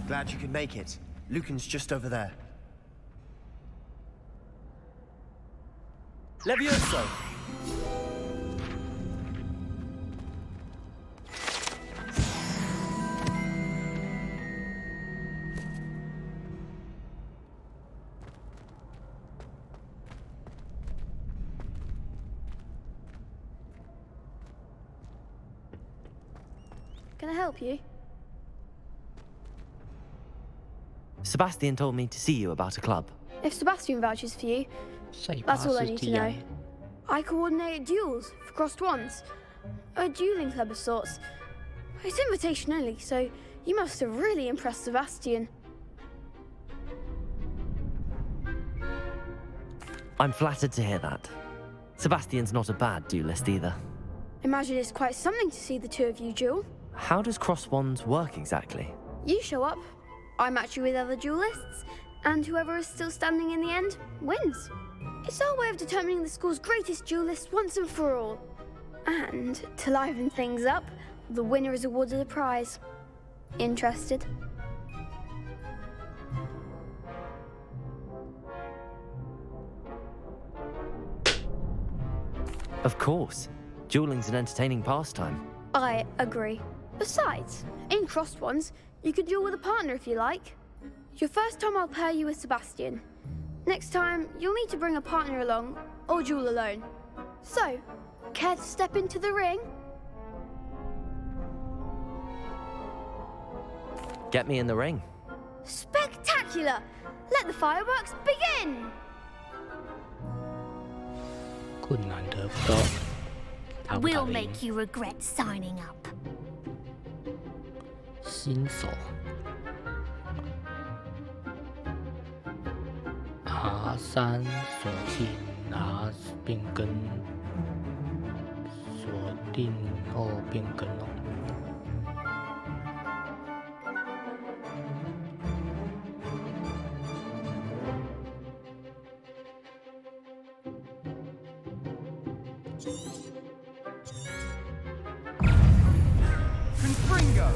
Glad you could make it. Lucan's just over there. Levioso! Can I help you? Sebastian told me to see you about a club. If Sebastian vouches for you, that's all I need to know. I coordinate duels for crossed ones. A dueling club of sorts. It's invitation only, so you must have really impressed Sebastian. I'm flattered to hear that. Sebastian's not a bad duelist either. Imagine it's quite something to see the two of you duel. How does cross wands work exactly? You show up, I match you with other duelists, and whoever is still standing in the end wins. It's our way of determining the school's greatest duelist once and for all. And to liven things up, the winner is awarded a prize. Interested? Of course. Dueling's an entertaining pastime. I agree. Besides, in crossed ones, you can duel with a partner if you like. Your first time I'll pair you with Sebastian. Next time, you'll need to bring a partner along, or duel alone. So, care to step into the ring? Get me in the ring. Spectacular! Let the fireworks begin! 困难得不知道打不打 We'll 得赢 make you regret signing up. 新手R3锁定拿变更，锁定后变更哦。Confringo!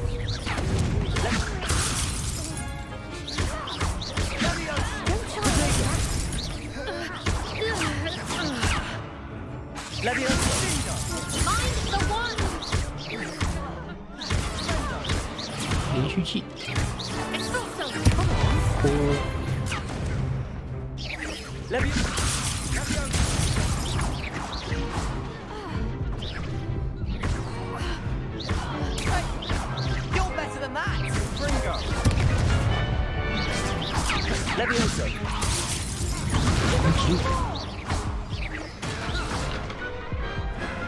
Levioso! Mind the one! 连续技， Expulso! 哦， Levioso! You're better than that! Confringo! Levioso!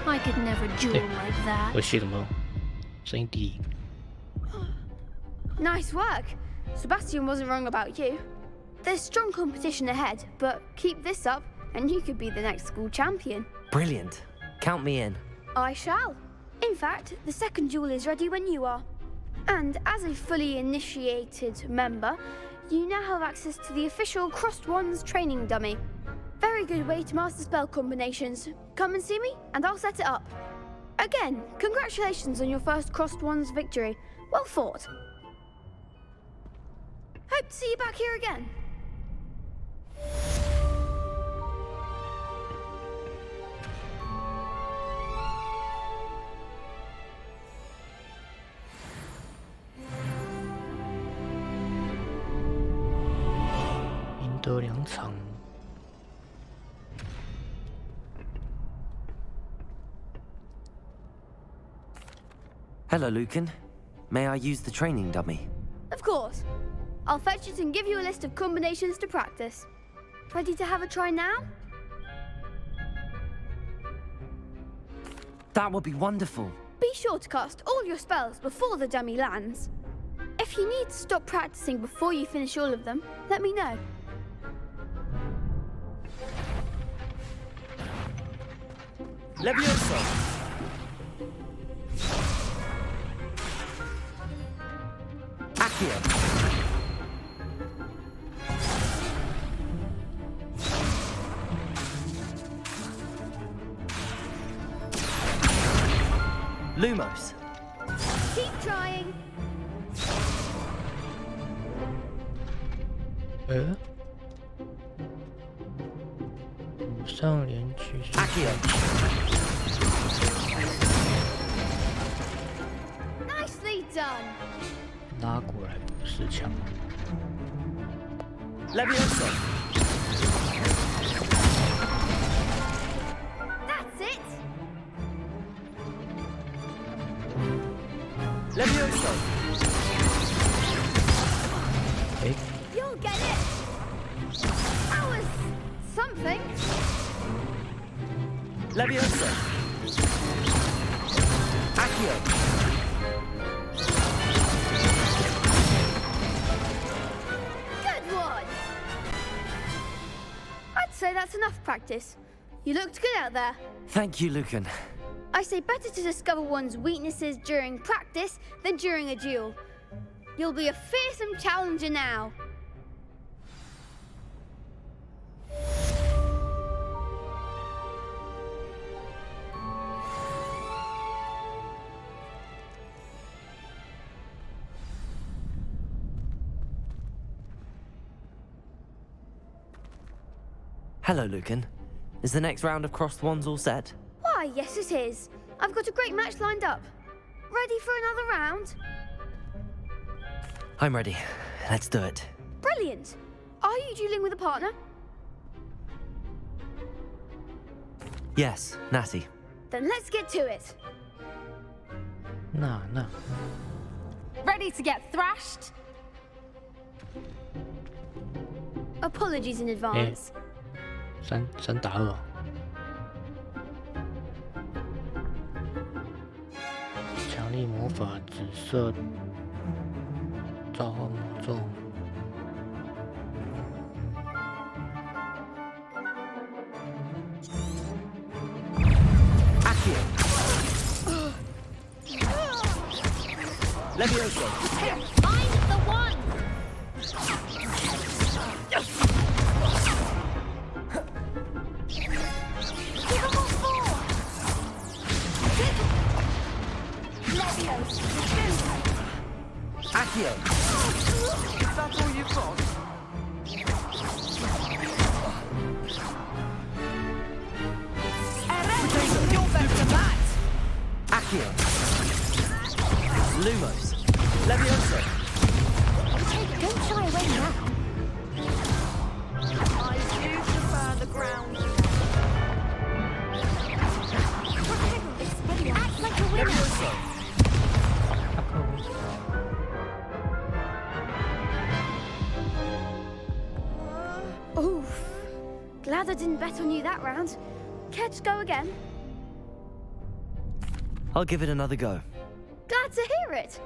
I could never duel like that. 我写什么？声音低。 Nice work! Sebastian wasn't wrong about you. There's strong competition ahead, but keep this up and you could be the next school champion. Brilliant. Count me in. I shall. In fact, the second duel is ready when you are. And as a fully initiated member, you now have access to the official Crossed Wands training dummy. Very good way to master spell combinations. Come and see me, and I'll set it up. Again, congratulations on your first Crossed Wands victory. Well fought. Hope to see you back here again. "赢得2场。 Hello, Lucan. May I use the training dummy? Of course. I'll fetch it and give you a list of combinations to practice. Ready to have a try now? That would be wonderful. Be sure to cast all your spells before the dummy lands. If you need to stop practicing before you finish all of them, let me know. Levioso! Accio! Lumos. Keep trying. 五上连续 Accio. Nicely done. 拉过来不是墙。 Levioso. That's it. Levioso. You'll get it. That was something. Levioso. Accio. Good one. I'd say that's enough practice. You looked good out there. Thank you, Lucan. I say better to discover one's weaknesses during practice than during a duel. You'll be a fearsome challenger now. Hello, Lucan. Is the next round of crossed wands all set? Why, yes it is. I've got a great match lined up. Ready for another round? I'm ready. Let's do it. Brilliant. Are you dueling with a partner? Yes, Natty. Then let's get to it. 那 Ready to get thrashed? Apologies in advance. 3打2。强力魔法紫色召唤魔咒。 Accio. Levioso. Find the one! Give him a four! Leviosa! Accio. Is that all you've got? You're better than that. Accio. Lumos. Levioso. Don't shy away now. I do prefer the ground. Act like a winner. Levioso. Oof. Glad I didn't bet on you that round. Care to go again? I'll give it another go. Glad to hear it.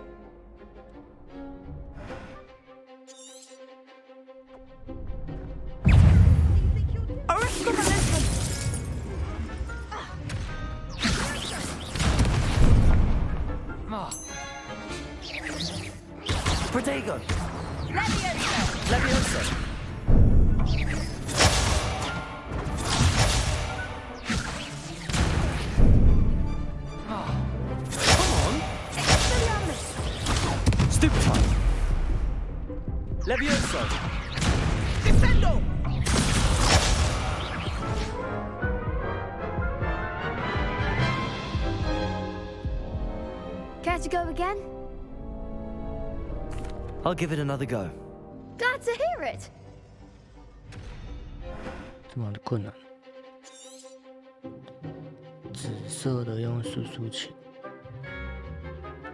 Protego. Levioso. Stupefy. Levioso. Defendo. Care to go again? I'll give it another go. Glad to hear it. 这么的困难。紫色的用速速琴，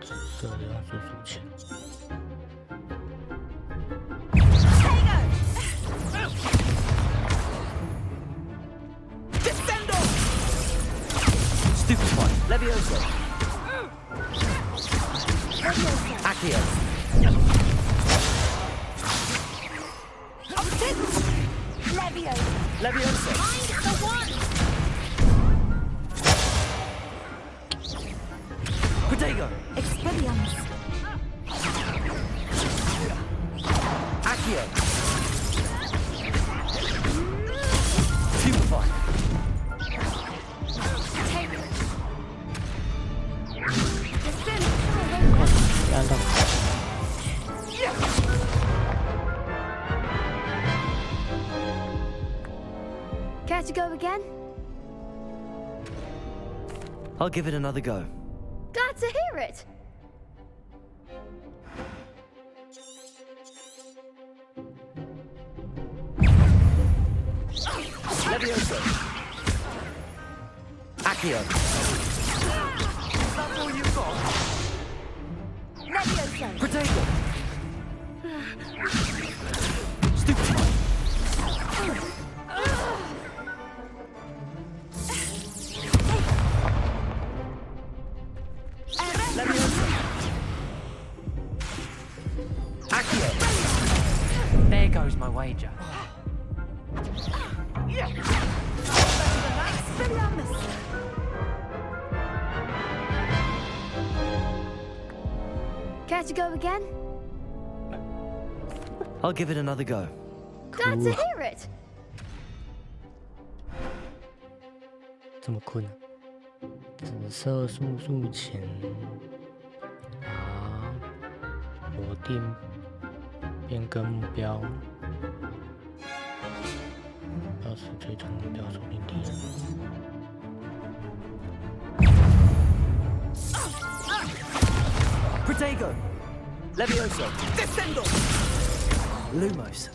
紫色的用速速琴。 Defendo. Stupefy. Levioso. Accio. Levioso. Find the one! Protego. Expelliarmus. Accio. Stupefy. Care to go again? I'll give it another go. Glad to hear it. Levioso. Accio. That's all you've got? Levioso. Protego. Stupefy. Levioso. Accio. There goes my wager. Care to go again? I'll give it another go. Glad to hear it. 这么困难。紫色速速前锁定变更目标，标识追踪目标锁定敌人。Protego. Levioso. Descendo. Lumos.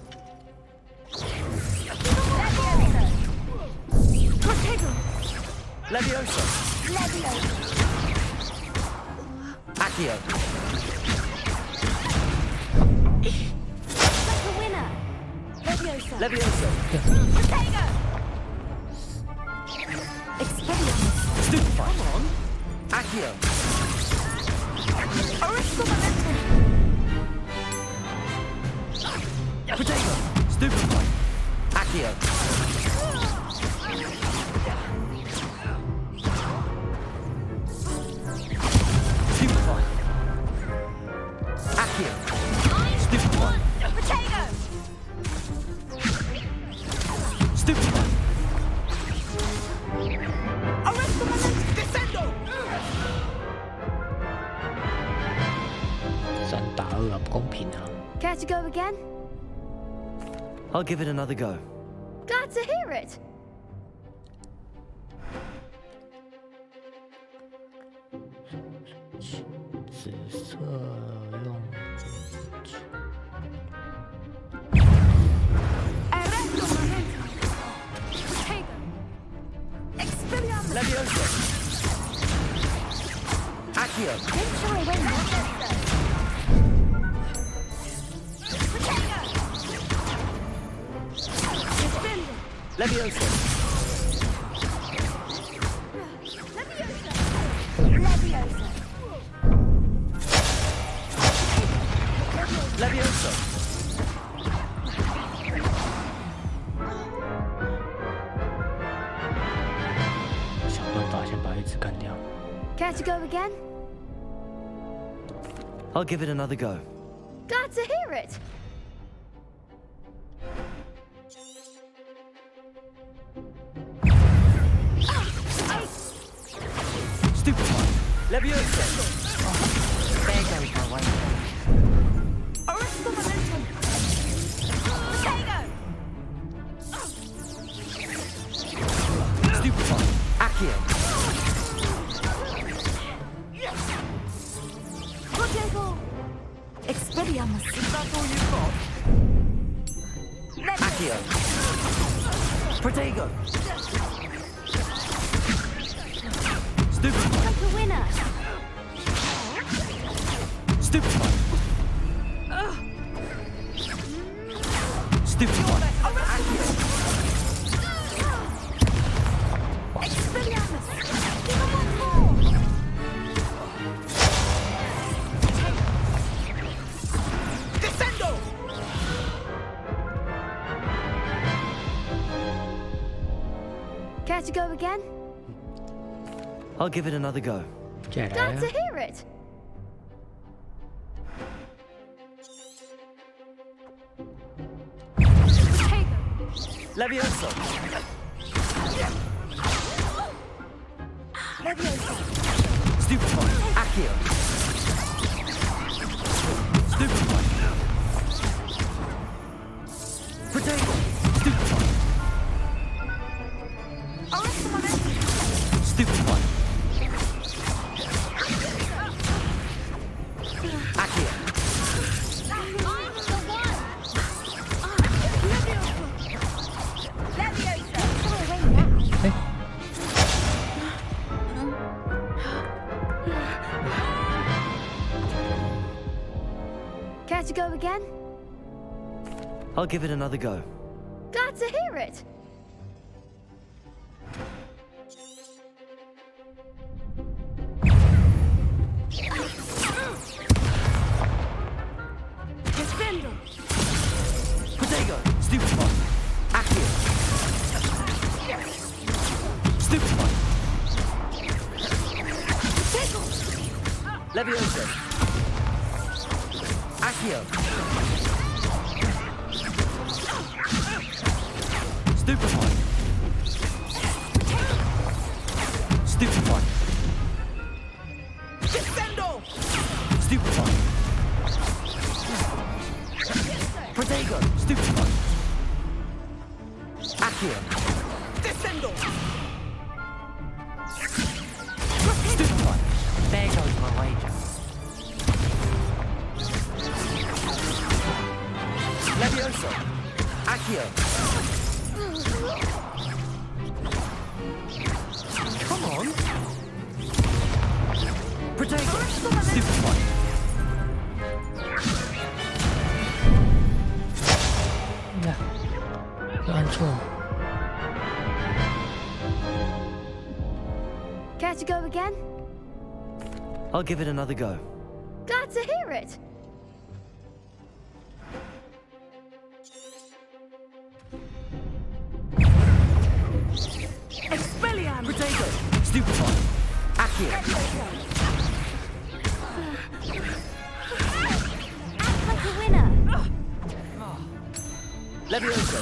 Protego. Levioso. Levioso. Accio. Like a winner. Levioso. Levioso. Protego. Expelliarmus. Stupefy. Come on. Accio. Original momentum. Protego. Stupefy. Accio. Stupefy. Accio. Stupefy. Protego. Stupefy. Original momentum. Descendo. 3打2啊，不公平啊！ Care to go again? I'll give it another go. Glad to hear it.紫色用Original momentum. Protego. Expelliarmus. Levioso. Accio. Don't shy away now. Levioso. Levioso. Levioso. 想办法先把一只干掉。 Care to go again? I'll give it another go. Glad to hear it. Stupefy. Levioso. There goes my wager. Original momentum. Protego. Stupefy. Accio. Protego. Expelliarmus. That's all you've got? Accio. Protego. Stupefy. Like a winner. Stupefy. Stupefy. Accio. Expelliarmus. Give him one more. Descendo. Care to go again? I'll give it another go. 接下来 Glad 啊 to hear it. Protego. Levioso. Levioso. Stupefy. Accio. Stupefy. Protego. Stupefy. I'll give it another go. Glad to hear it. Defendo. Protego! Stupefy! Accio! Stupefy! Levioso! Accio! Stupefy! Stupefy! Defendo. Stupefy! Protego! Stupefy! Accio! Defendo. Stupefy! There goes my wager. Levioso! Accio! Come on! Protego! Stupefy! 야, 이거 안 쳐. Care to go again? I'll give it another go. Glad to hear it. Expelliarmus. Protego! Stupefy! Accio! Act like a winner. Levioso!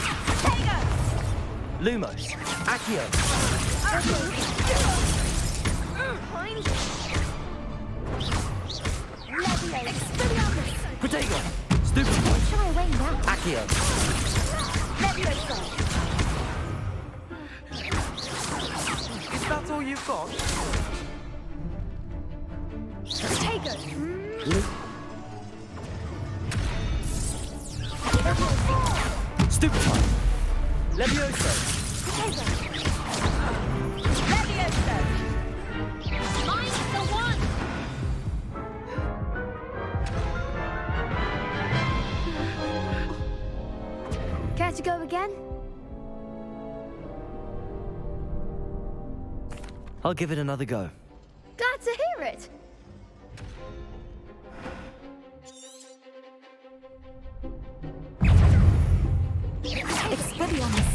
Lumos! Accio! Protego! Stupefy! Shy away now. Accio! Is that all you've got? Stupefy! Levioso! Care to go again? I'll give it another go. Glad to hear it. Expelliarmus.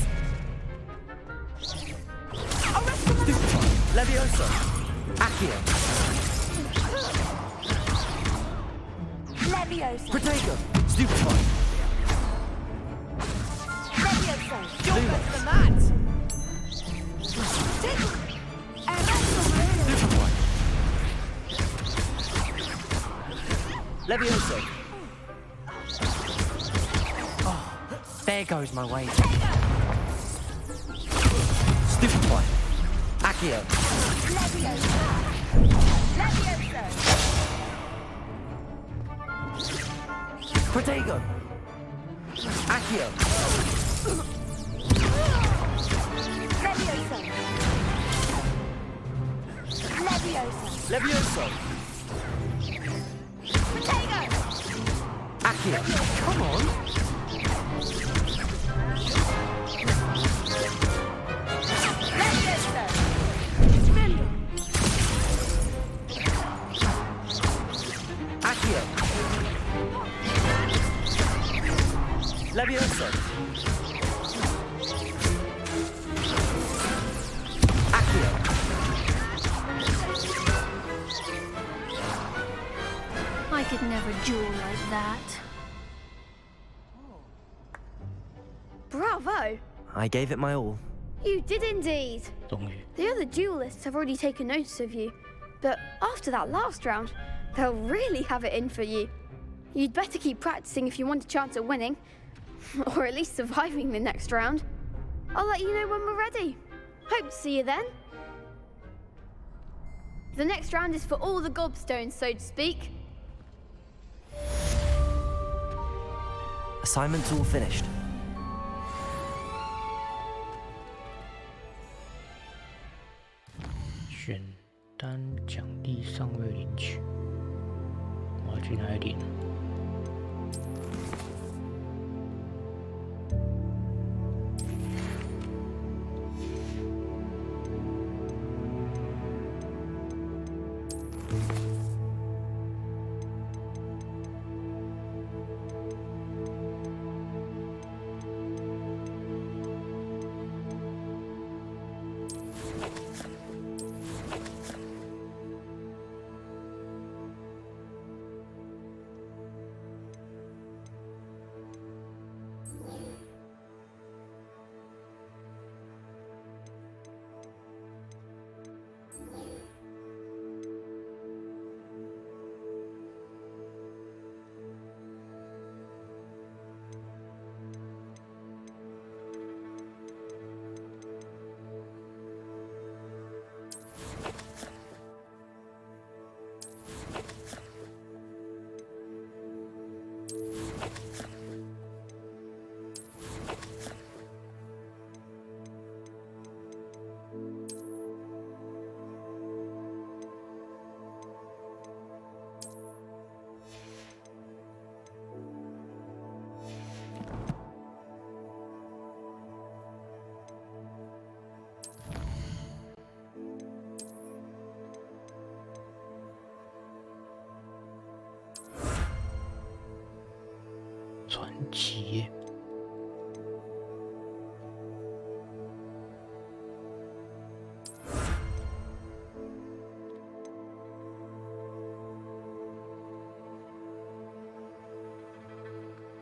Stupefy! Levioso! Accio! Protego! Stupefy! You're better than that. Stupefy! Levioso! Oh, there goes my wager. Stupefy! Accio! Protego! Accio! Levioso! Accio! Come on! Accio! Levioso! Accio! I could never duel like that. Bravo. I gave it my all. You did indeed. 终于， The other duelists have already taken notice of you, but after that last round, they'll really have it in for you. You'd better keep practicing if you want a chance at winning, or at least surviving the next round. I'll let you know when we're ready. Hope to see you then. The next round is for all the gobstones, so to speak. Assignment's all finished. 选单奖励尚未领取，我要去哪里领？传奇耶！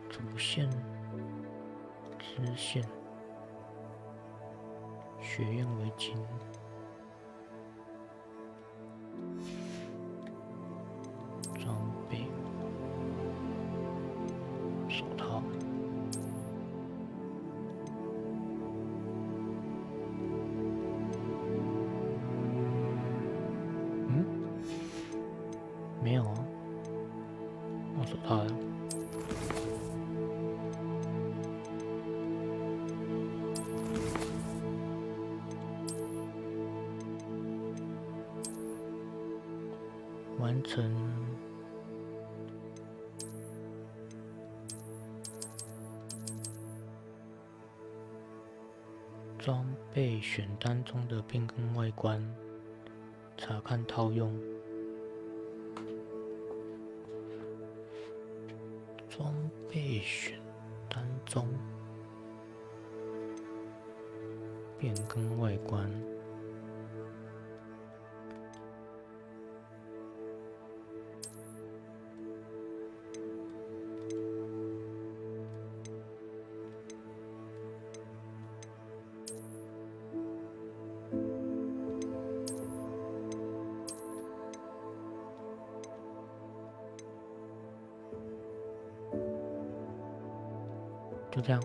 主线、支线、学院围巾、装备、手套。没有啊，我手套了。完成装备选单中的变更外观，查看套用。装备选单中变更外观。就这样。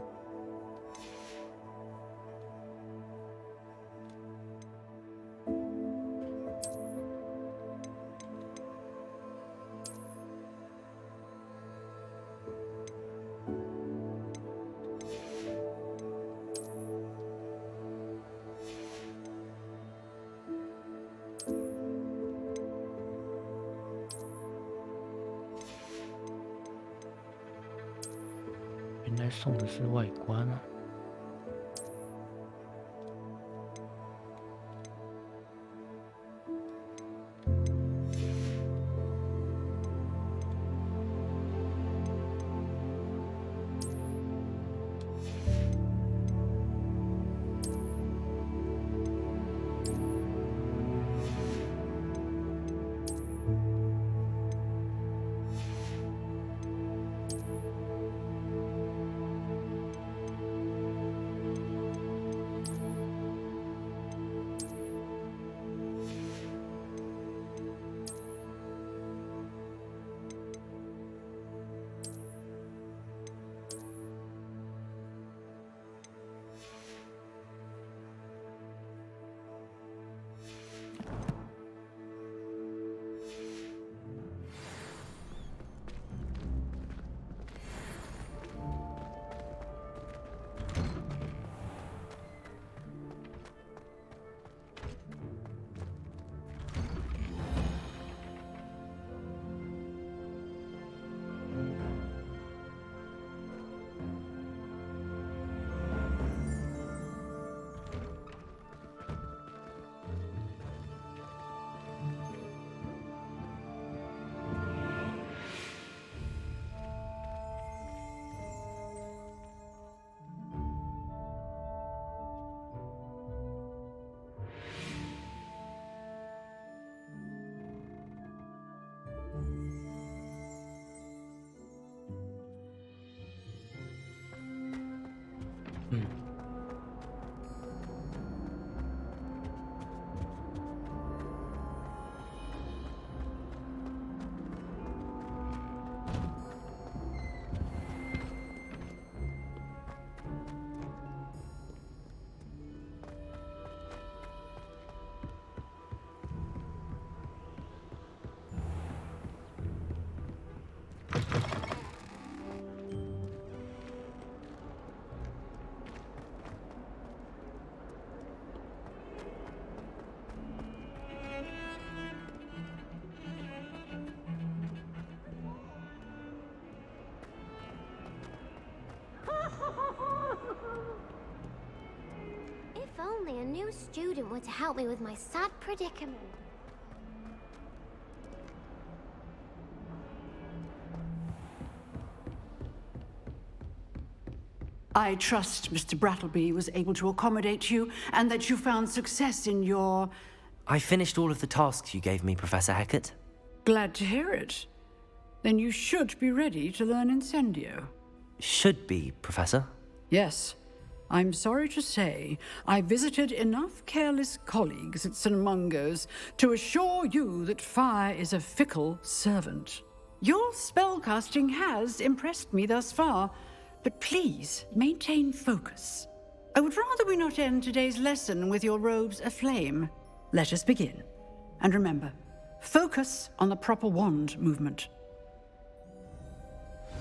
原来送的是外观啊！ If only a new student were to help me with my sad predicament. I trust Mr. Brattleby was able to accommodate you, and that you found success in your... I finished all of the tasks you gave me, Professor Hecat. Glad to hear it. Then you should be ready to learn Incendio. Should be, Professor. Yes. I'm sorry to say, I visited enough careless colleagues at St. Mungo's to assure you that fire is a fickle servant. Your spellcasting has impressed me thus far, but please maintain focus. I would rather we not end today's lesson with your robes aflame. Let us begin. And remember, focus on the proper wand movement.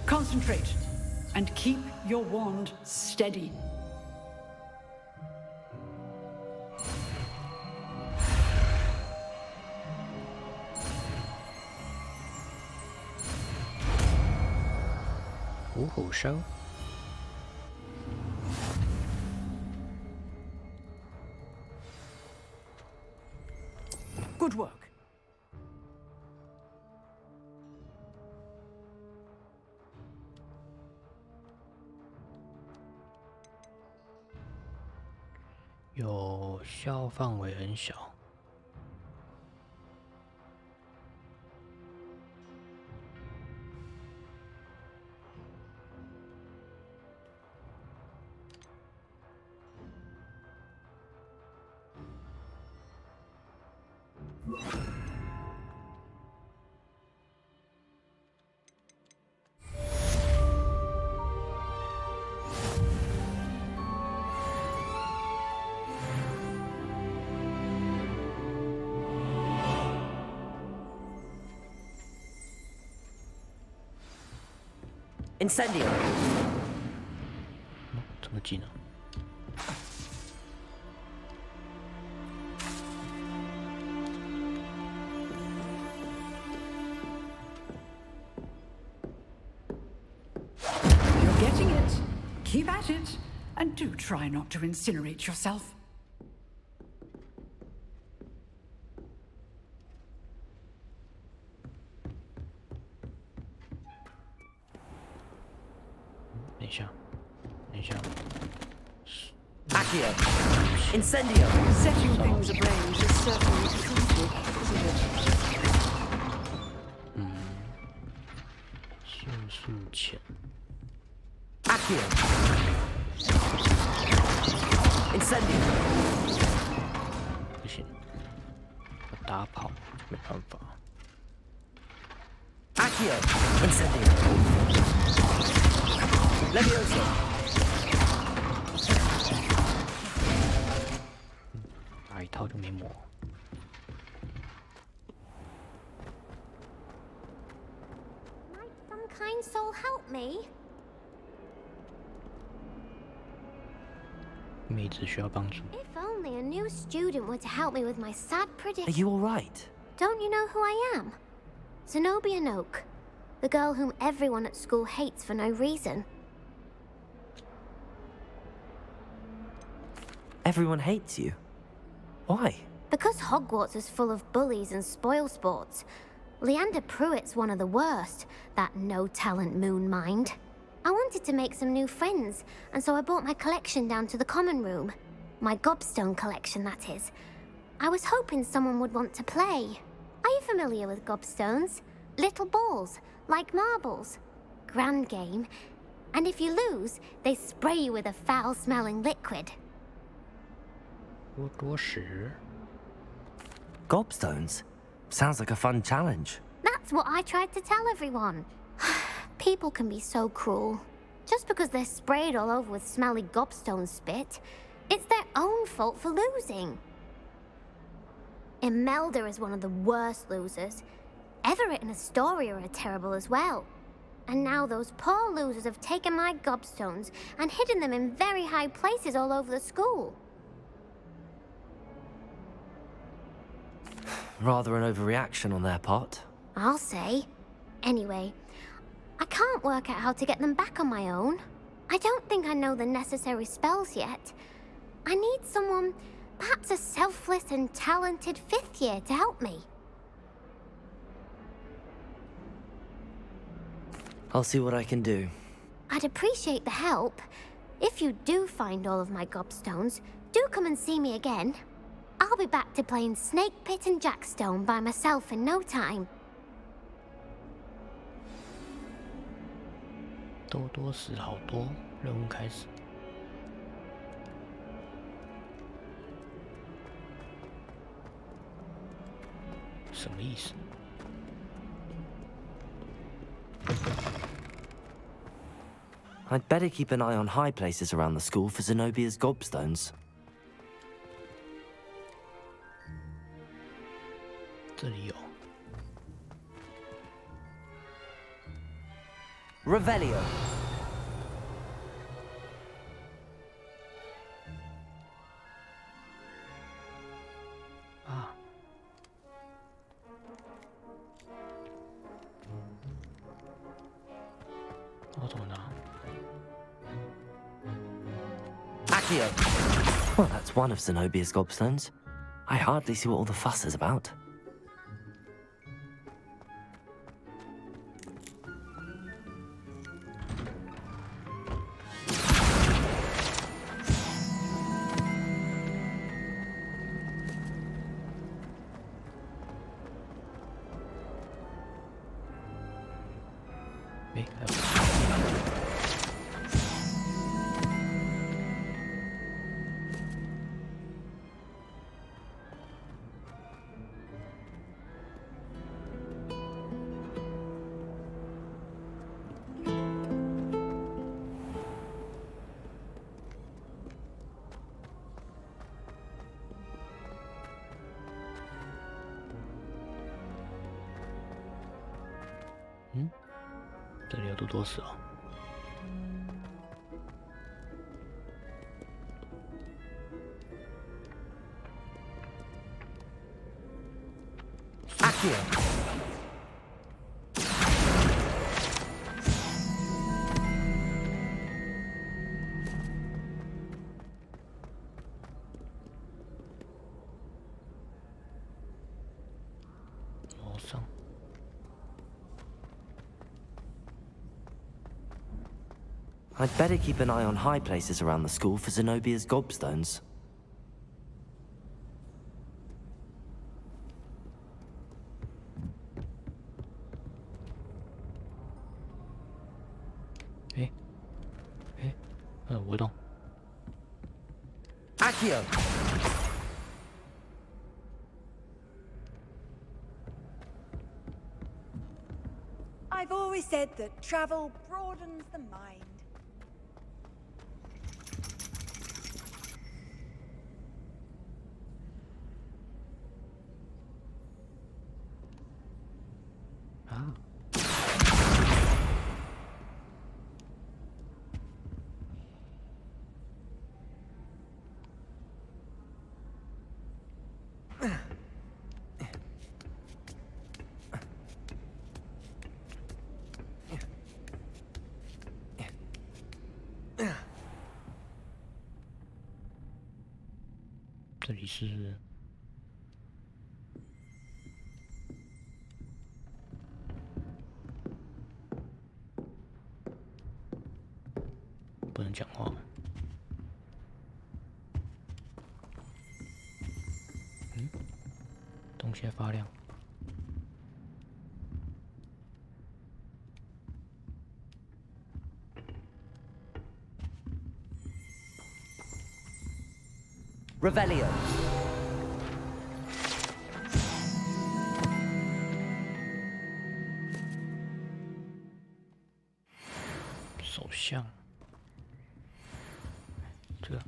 Concentrate, and keep your wand steady. Good work. “有效范围很小。Incendio! 这么近呢？ You're getting it. Keep at it. And do try not to incinerate yourself. Accio! Incendio! Setting things ablaze is certainly expensive, isn't it? 速速潜。 Accio! Incendio! 不行，要打跑没办法。 Accio! Incendio! Levioso! 打一套就没魔。 Might some kind soul help me? 妹子需要帮助。 If only a new student were to help me with my sad Are predicament. you alright? Don't you know who I am? Zenobia Noak, the girl whom everyone at school hates for no reason. Everyone hates you. Why? Because Hogwarts is full of bullies and spoilsports. Leander Pruitt's one of the worst, that no-talent moon mind. I wanted to make some new friends, and so I brought my collection down to the common room. My gobstone collection, that is. I was hoping someone would want to play. Are you familiar with gobstones? Little balls, like marbles. Grand game. And if you lose, they spray you with a foul-smelling liquid. 多多屎。 Gobstones? Sounds like a fun challenge. That's what I tried to tell everyone. People can be so cruel. Just because they're sprayed all over with smelly gobstone spit, it's their own fault for losing. Imelda is one of the worst losers. Everett and Astoria are terrible as well. And now those poor losers have taken my gobstones and hidden them in very high places all over the school. Rather an overreaction on their part. I'll say. Anyway, I can't work out how to get them back on my own. I don't think I know the necessary spells yet. I need someone, perhaps a selfless and talented 5th year to help me. I'll see what I can do. I'd appreciate the help. If you do find all of my gobstones, do come and see me again. I'll be back to playing Snake Pit and Jackstone by myself in no time. 多多死好多，任务开始。什么意思？ I'd better keep an eye on high places around the school for Zenobia's gobstones. 这里有 Revelio. 啊，我怎么拿？ Accio. Well, that's one of Zenobia's gobstones. I hardly see what all the fuss is about. Hmm? 这里有多多死哦。 Accio. I'd better keep an eye on high places around the school for Zenobia's gobstones. Eh? 不会动。 Accio. I've always said that travel broadens the mind. Ah. 这里是不能讲话。嗯，东西在发亮。 Revelio. 手相，这个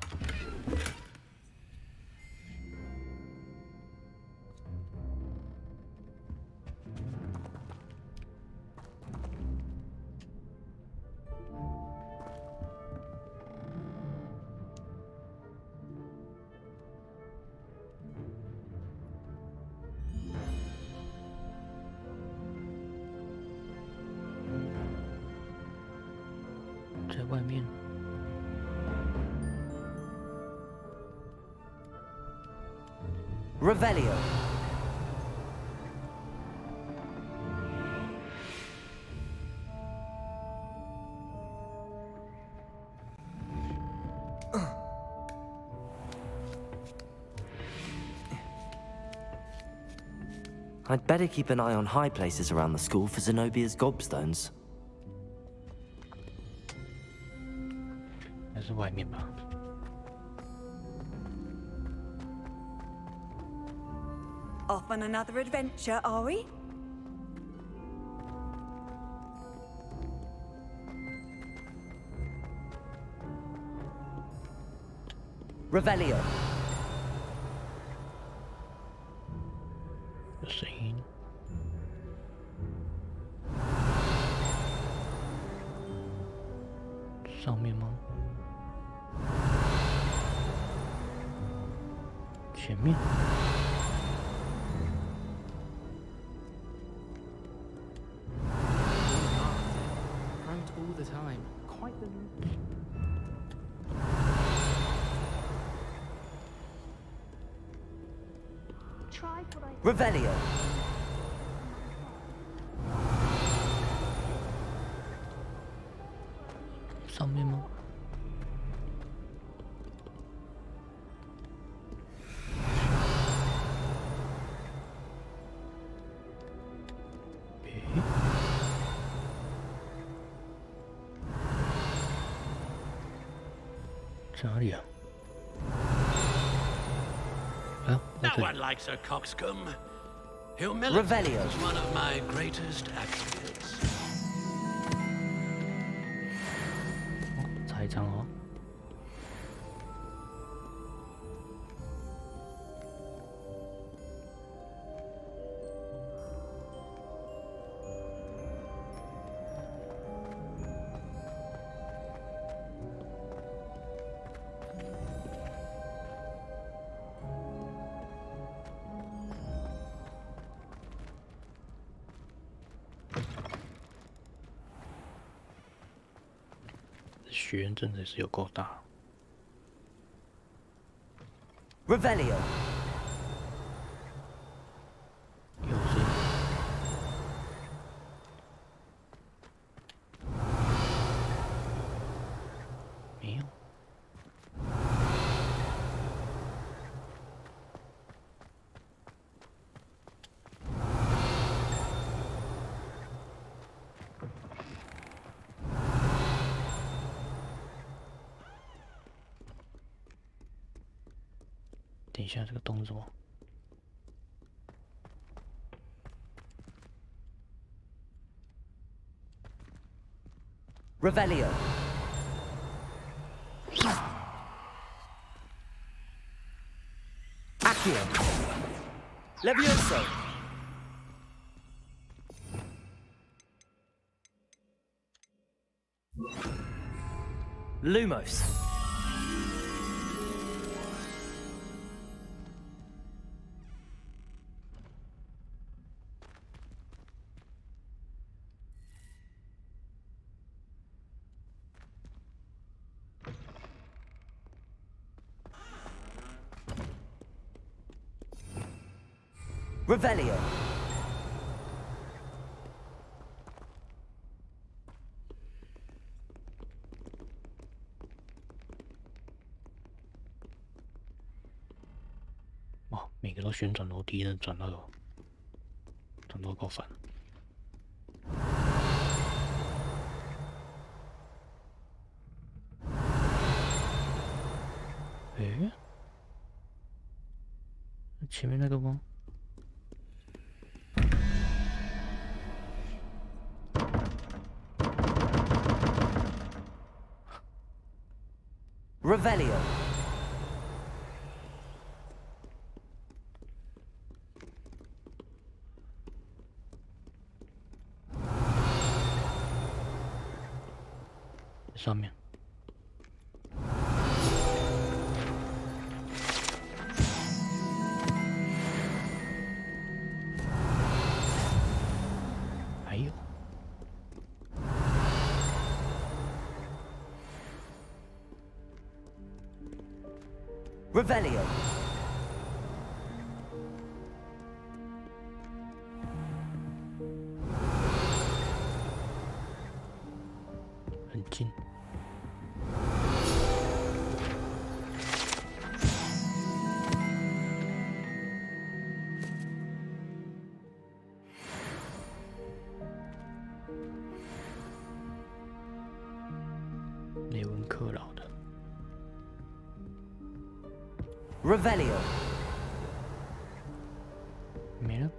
在外面。Revelio. I'd better keep an eye on high places around the school for Zenobia's gobstones. 还是外面吧。 Off on another adventure, are we? Revelio. 有声音。上面吗？前面。 all the time. Quite the... Revelio. 上面吗？在哪里啊？啊， No one likes a coxcomb. Humility Revelio. is one of my greatest attributes. 查一张哦。 学院真的是有够大。Revelio. 有声音。没有。等一下，这个洞是什么？ Revelio. Accio. Levioso. Lumos. Revelio. Oh, 每个都旋转楼梯的转到够烦。诶，前面那个吗？ Revelio. Revelio 上面。还有。 Revelio. Revelio. 没了。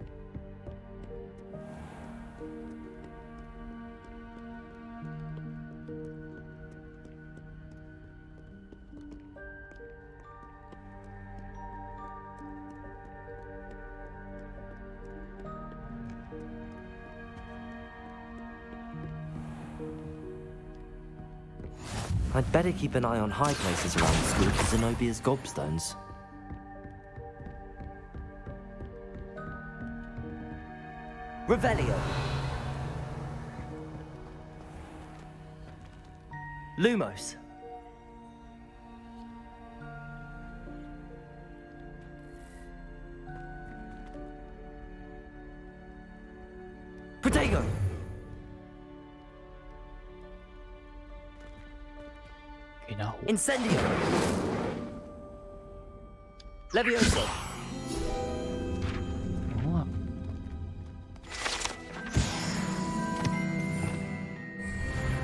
I'd better keep an eye on high places around the school for Zenobia's gobstones. Revelio. Lumos. Protego. Incendio. Levioso.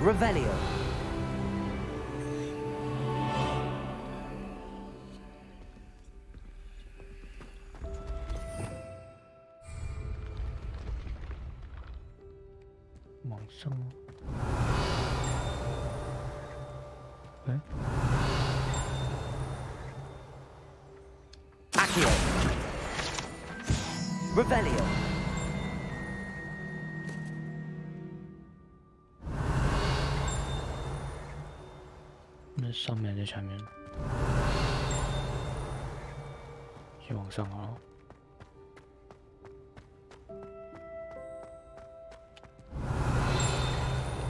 Revelio. Accio. Revelio. 那上面还是下面？先往上好了。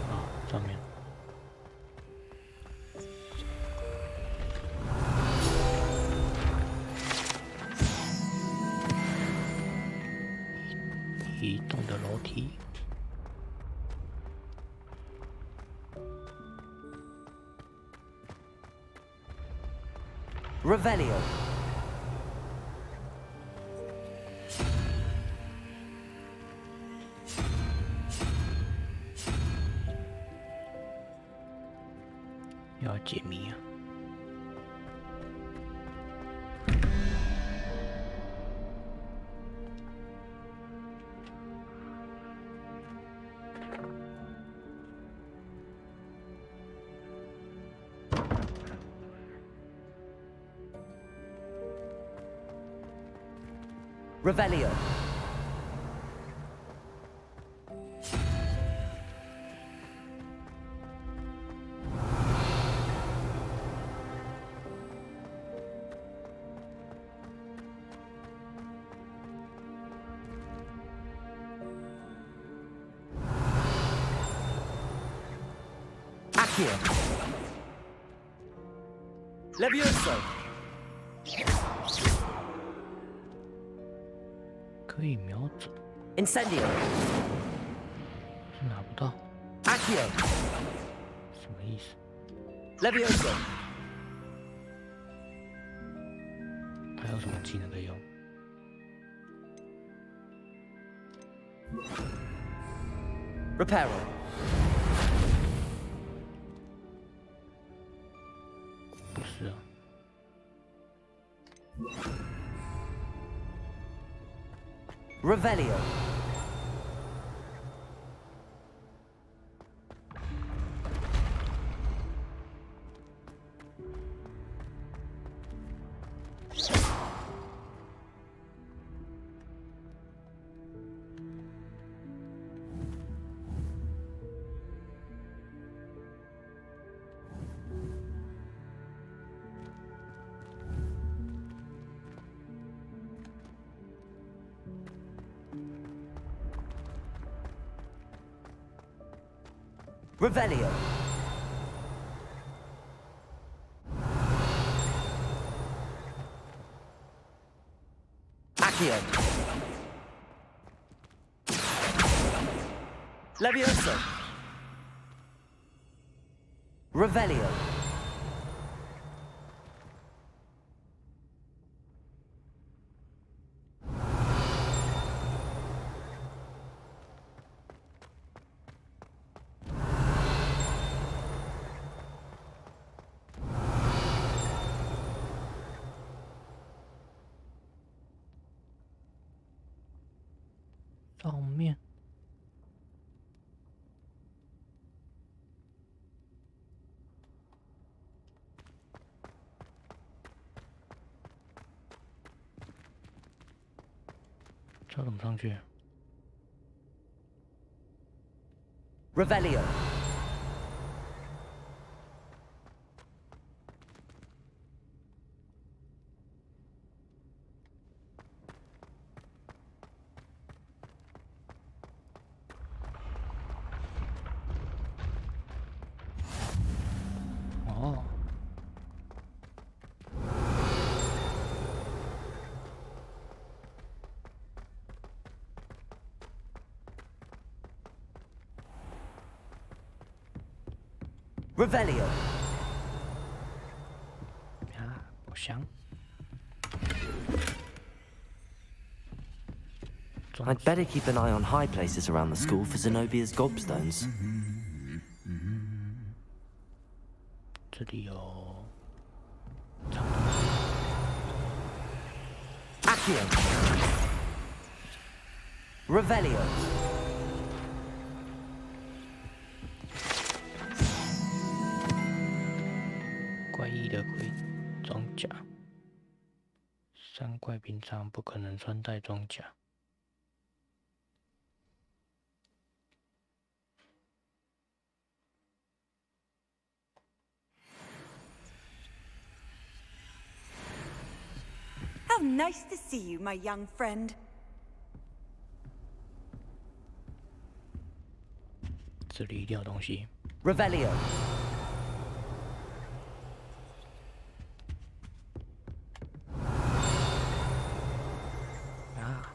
啊，上面。移动的楼梯。Revelio. Yo, Jimmy. Revelio. Accio. Levioso. 可以瞄准。Incendio. 是拿不到。Accio. 什么意思？ Levioso. 他有什么技能可以用？ Reparo. 不是啊。Revelio. Revelio. Accio. Levioso. Revelio. 到面。这怎么上去 Revelio. Oh. Revelio. 啊，宝箱。I'd better keep an eye on high places around the school for Zenobia's gobstones. 这里有 Accio. Revelio. 怪异的盔装甲，三怪平常不可能穿戴装甲。How nice to see you, my young friend. 这里一定有东西。 Revelio. 啊！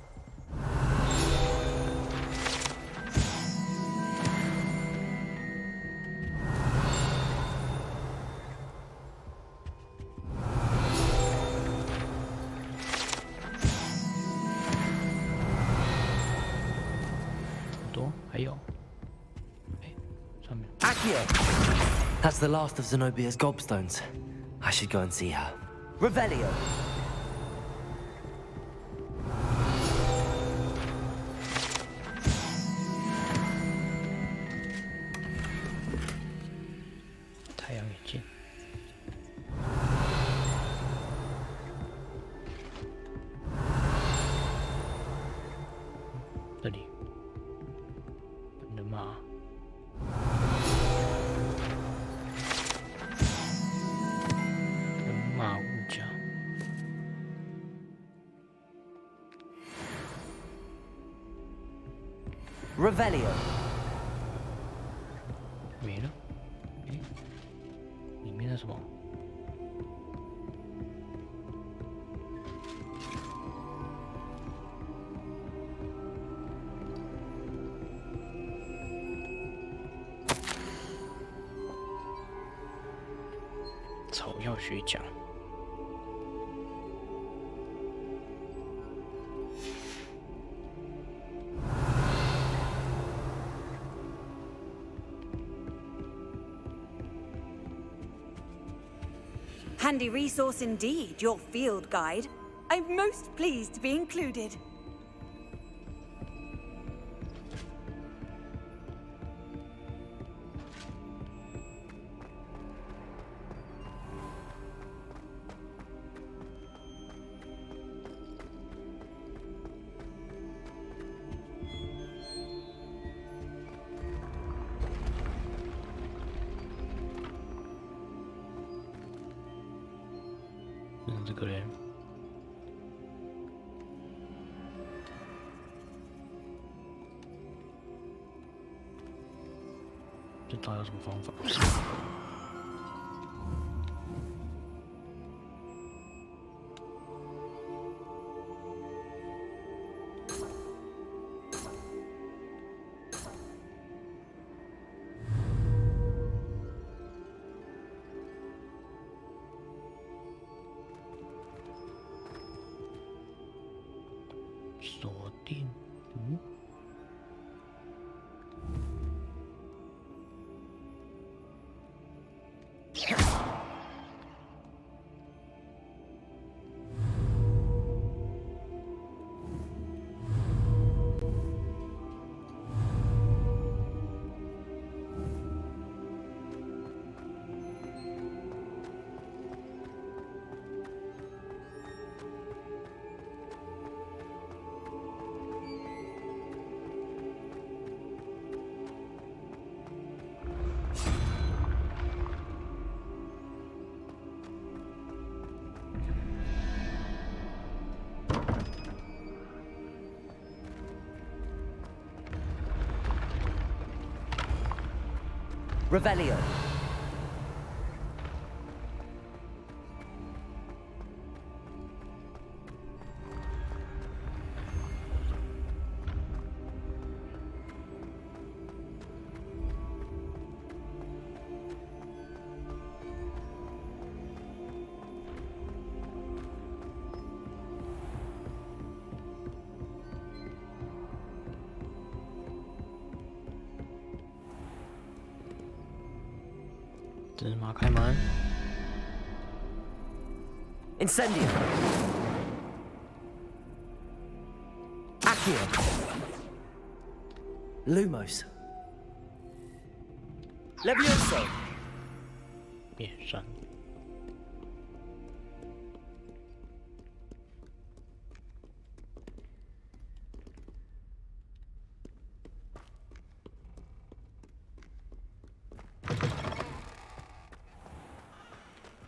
很多，还有，哎，上面。 Accio. That's the last of Zenobia's gobstones. I should go and see her. Revelio. 太阳眼镜。这里，人马。人马物价。 Revelio. 没了，哎，里面是什么？草药学奖。 Handy resource indeed, your field guide. I'm most pleased to be included.这个人，这招有什么方法？锁定，嗯。 这 Revelio.芝麻开门。Incendio. Accio. Lumos. Levioso. 变身。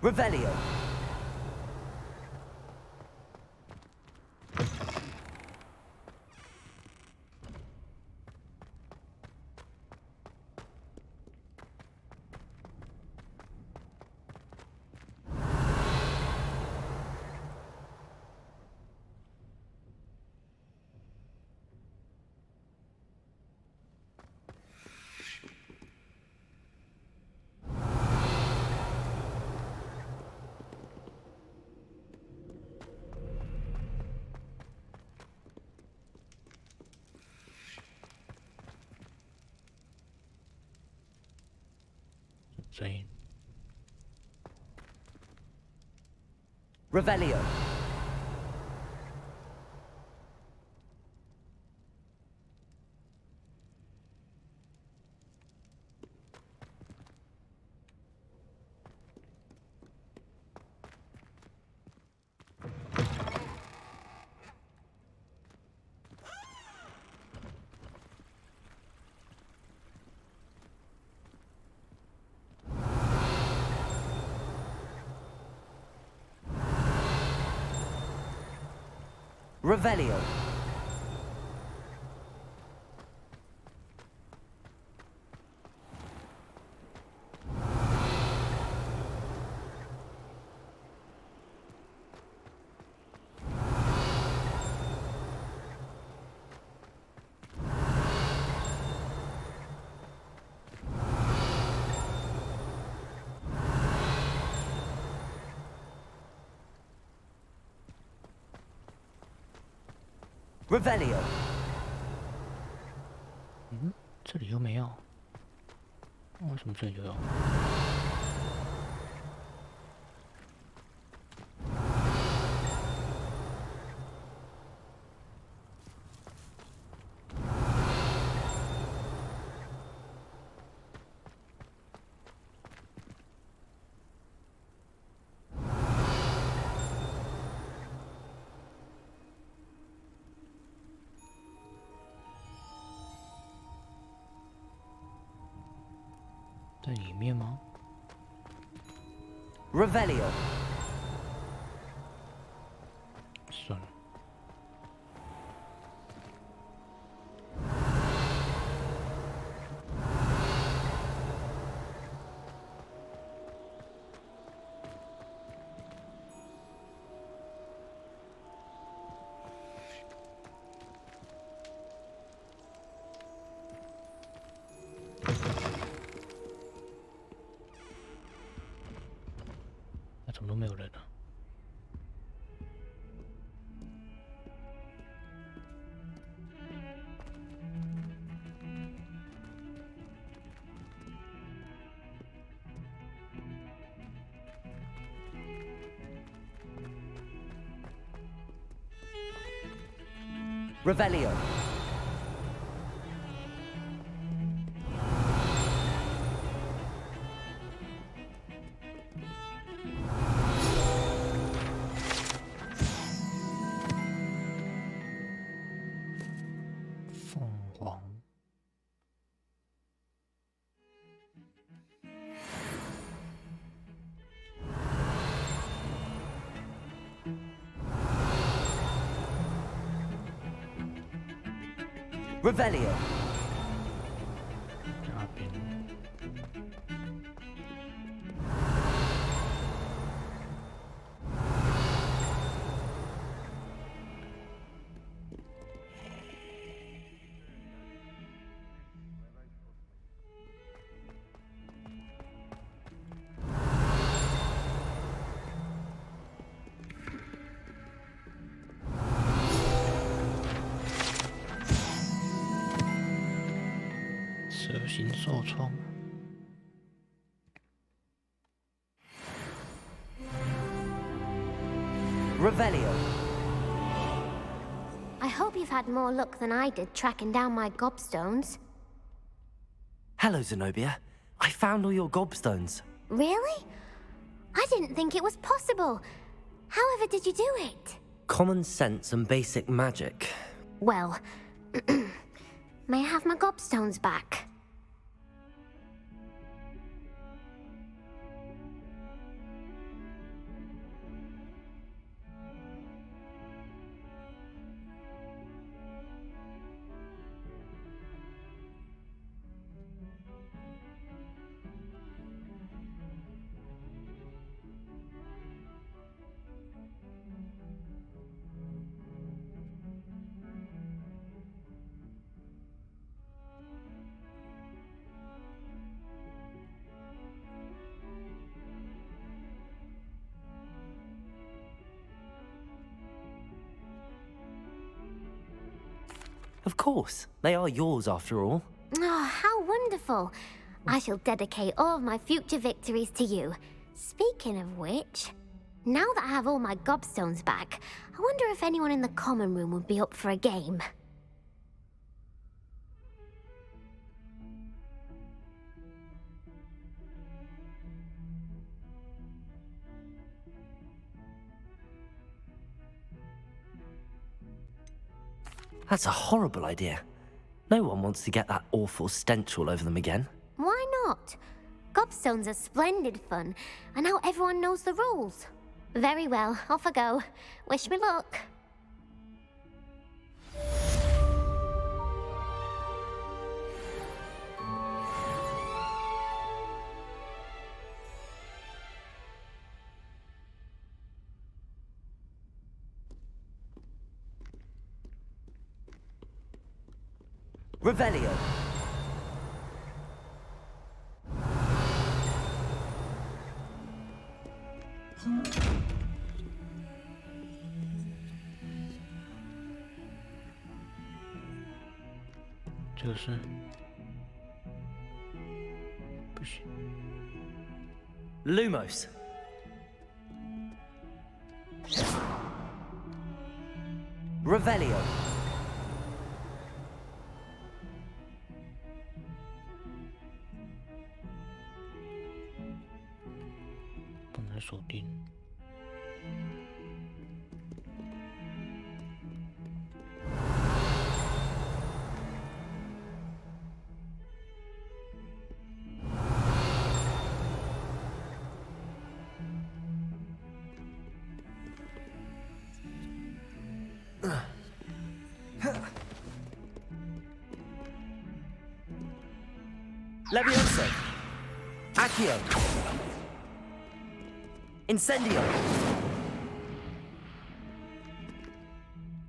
Revelio. Insane. Revelio. Revelio. Revelio. 嗯，这里又没有，为什么这里就有？在里面吗 Revelio. 算了。那怎么都没有人呢？ Revelio. Revelio. 嘉宾。蛇形受创。Revelio. I hope you've had more luck than I did tracking down my gobstones. Hello, Zenobia. I found all your gobstones. Really? I didn't think it was possible. However did you do it? Common sense and basic magic. Well, may I have my gobstones back? Of course. They are yours after all. Oh, how wonderful. I shall dedicate all of my future victories to you. Speaking of which, now that I have all my gobstones back, I wonder if anyone in the common room would be up for a game. That's a horrible idea. No one wants to get that awful stench all over them again. Why not? Gobstones are splendid fun, and now everyone knows the rules. Very well, off I go. Wish me luck. Revelio. 就是不行。Lumos. Revelio. 不能锁定。Levioso. Accio. Incendio.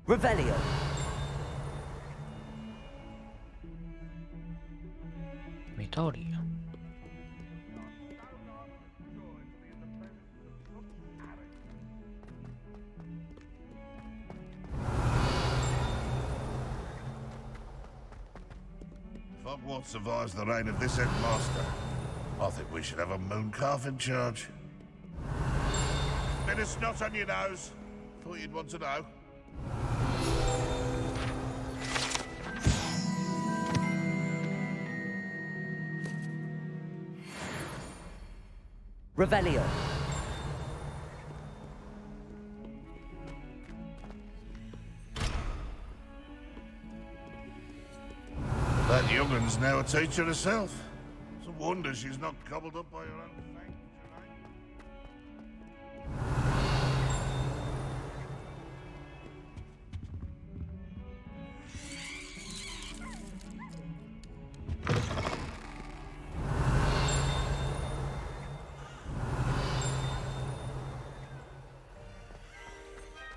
Revelio. "没道理啊！" Hogwarts survives the reign of this headmaster. I think we should have a moon calf in charge. Bit of snot on your nose. Thought you'd want to know. Revelio. That young'un's now a teacher herself. It's a wonder she's not gobbled up by her own fang.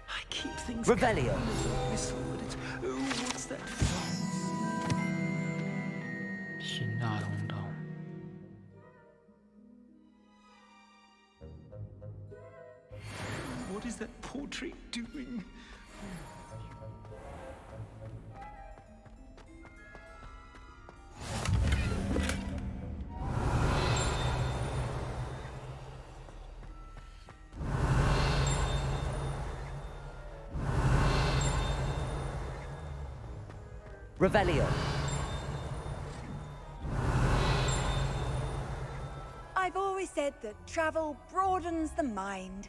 I keep things Revelio. whistle, but it's what's that? 辛辣通道。What is that portrait doing? Revelio. I've always said that travel broadens the mind.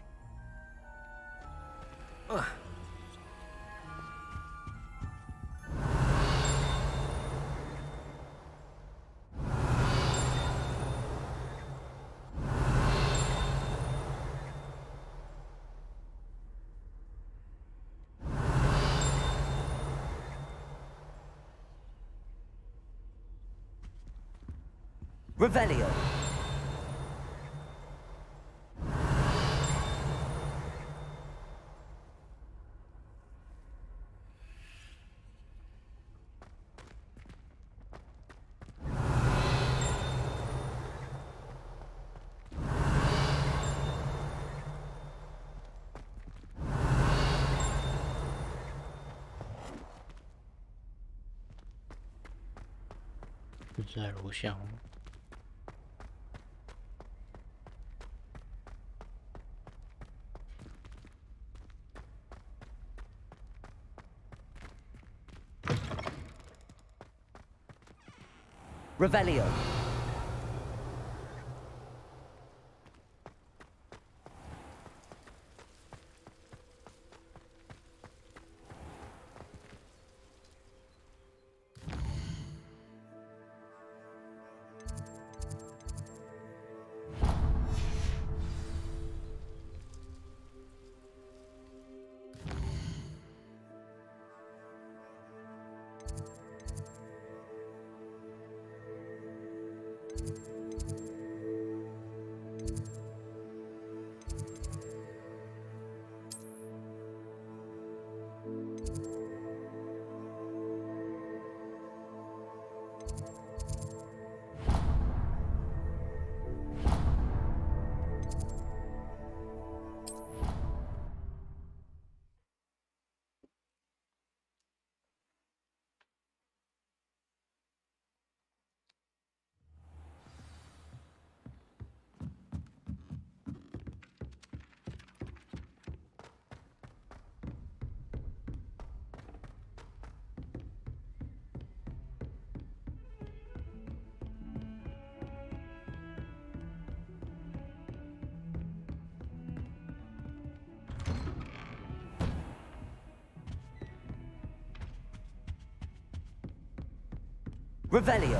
Revelio.就在楼下。Revelio. Revelio.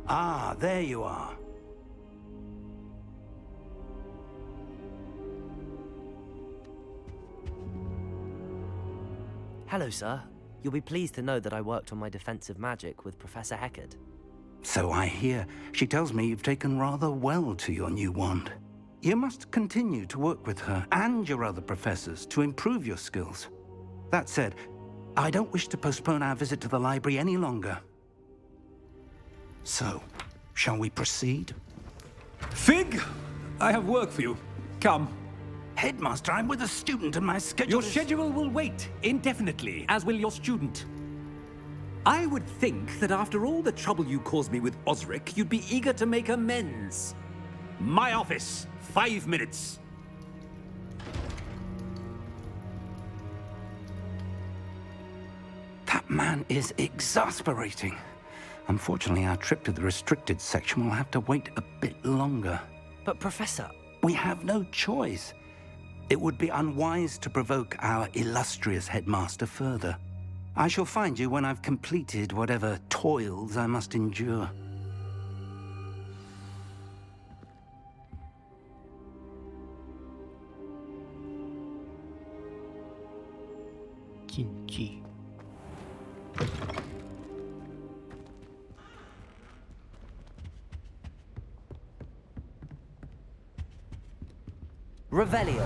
Ah, there you are. Hello, sir. You'll be pleased to know that I worked on my defensive magic with Professor Heckard. So I hear. She tells me you've taken rather well to your new wand. You must continue to work with her and your other professors to improve your skills. That said, I don't wish to postpone our visit to the library any longer. So, shall we proceed? Fig! I have work for you. Come. Headmaster, I'm with a student and my schedule Your schedule will wait indefinitely, as will your student. I would think that after all the trouble you caused me with Osric, you'd be eager to make amends. My office, 5 minutes. That man is exasperating. Unfortunately, our trip to the restricted section will have to wait a bit longer. But, Professor... We have no choice. It would be unwise to provoke our illustrious headmaster further. I shall find you when I've completed whatever toils I must endure. Revelio.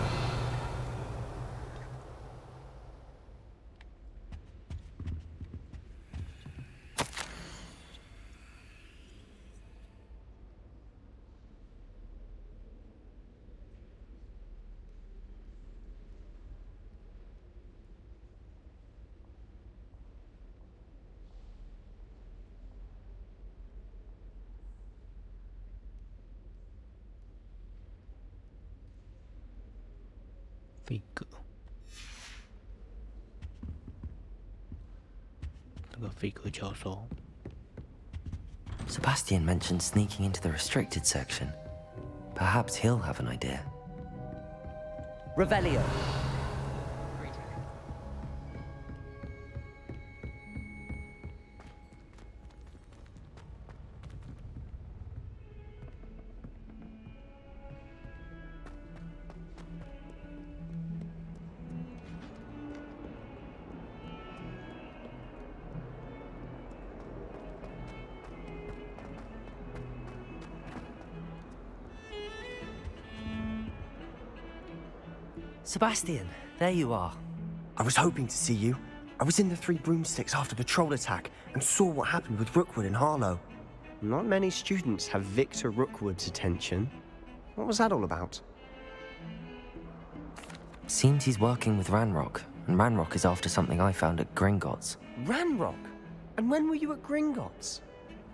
费格，那个费格教授。Sebastian mentioned sneaking into the restricted section. Perhaps he'll have an idea. Revelio. Sebastian, there you are. I was hoping to see you. I was in the Three Broomsticks after the troll attack and saw what happened with Rookwood and Harlow. Not many students have Victor Rookwood's attention. What was that all about? Seems he's working with Ranrock, and Ranrock is after something I found at Gringotts. Ranrock? And when were you at Gringotts?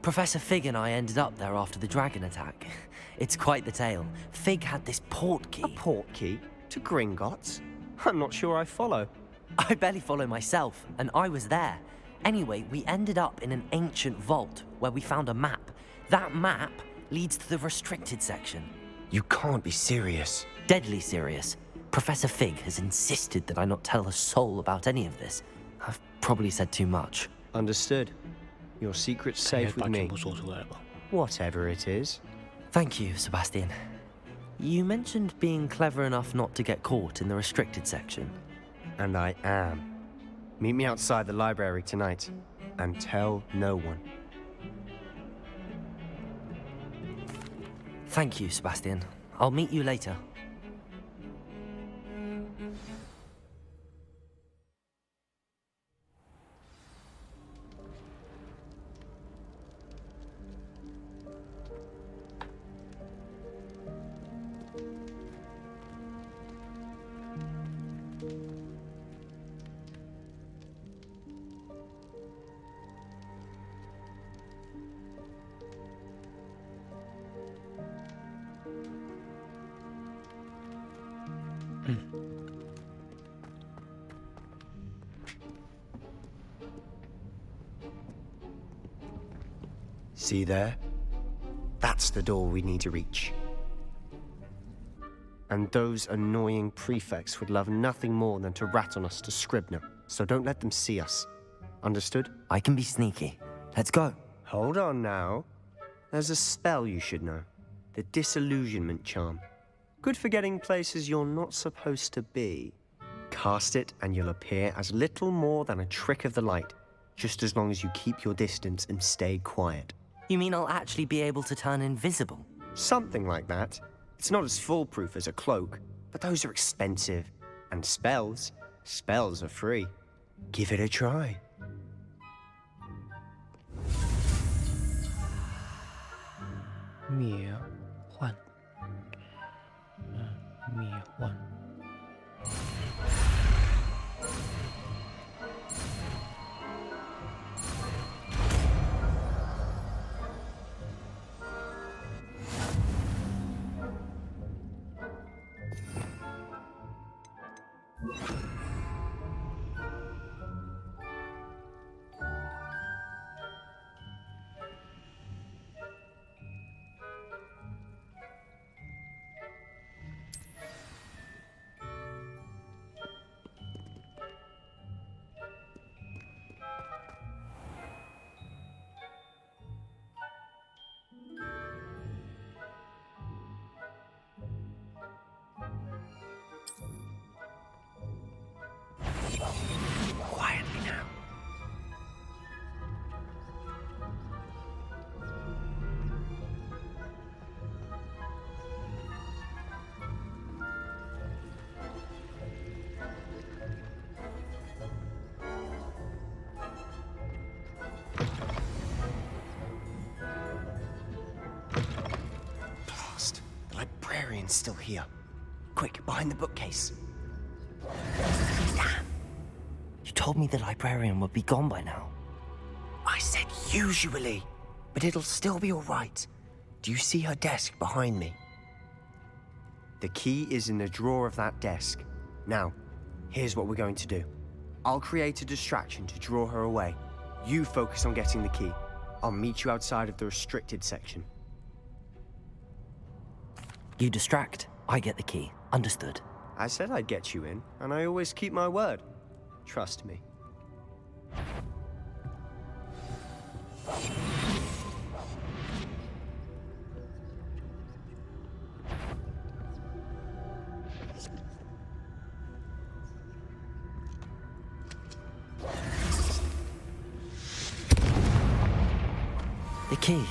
Professor Fig and I ended up there after the dragon attack. It's quite the tale. Fig had this port key. A port key? To Gringotts? I'm not sure I follow. I barely follow myself, and I was there. Anyway, we ended up in an ancient vault where we found a map. That map leads to the restricted section. You can't be serious. Deadly serious. Professor Fig has insisted that I not tell a soul about any of this. I've probably said too much. Understood. Your secret's safe with me. Whatever it is. Thank you, Sebastian. You mentioned being clever enough not to get caught in the restricted section. And I am. Meet me outside the library tonight, and tell no one. Thank you, Sebastian. I'll meet you later. See there? That's the door we need to reach. And those annoying prefects would love nothing more than to rat on us to Scribner, so don't let them see us. Understood? I can be sneaky. Let's go. Hold on now. There's a spell you should know. The Disillusionment Charm. Good for getting places you're not supposed to be. Cast it and you'll appear as little more than a trick of the light, just as long as you keep your distance and stay quiet. You mean I'll actually be able to turn invisible? Something like that. It's not as foolproof as a cloak, but those are expensive. And spells are free. Give it a try. Mia Juan. Mia Juan. Quietly now. Blast. The librarian's still here. Quick, behind the bookcase. Damn. You told me the librarian would be gone by now. I said usually, but it'll still be all right. Do you see her desk behind me? The key is in the drawer of that desk. Now, here's what we're going to do. I'll create a distraction to draw her away. You focus on getting the key. I'll meet you outside of the restricted section. You distract, I get the key. Understood. I said I'd get you in, and I always keep my word. Trust me. The key.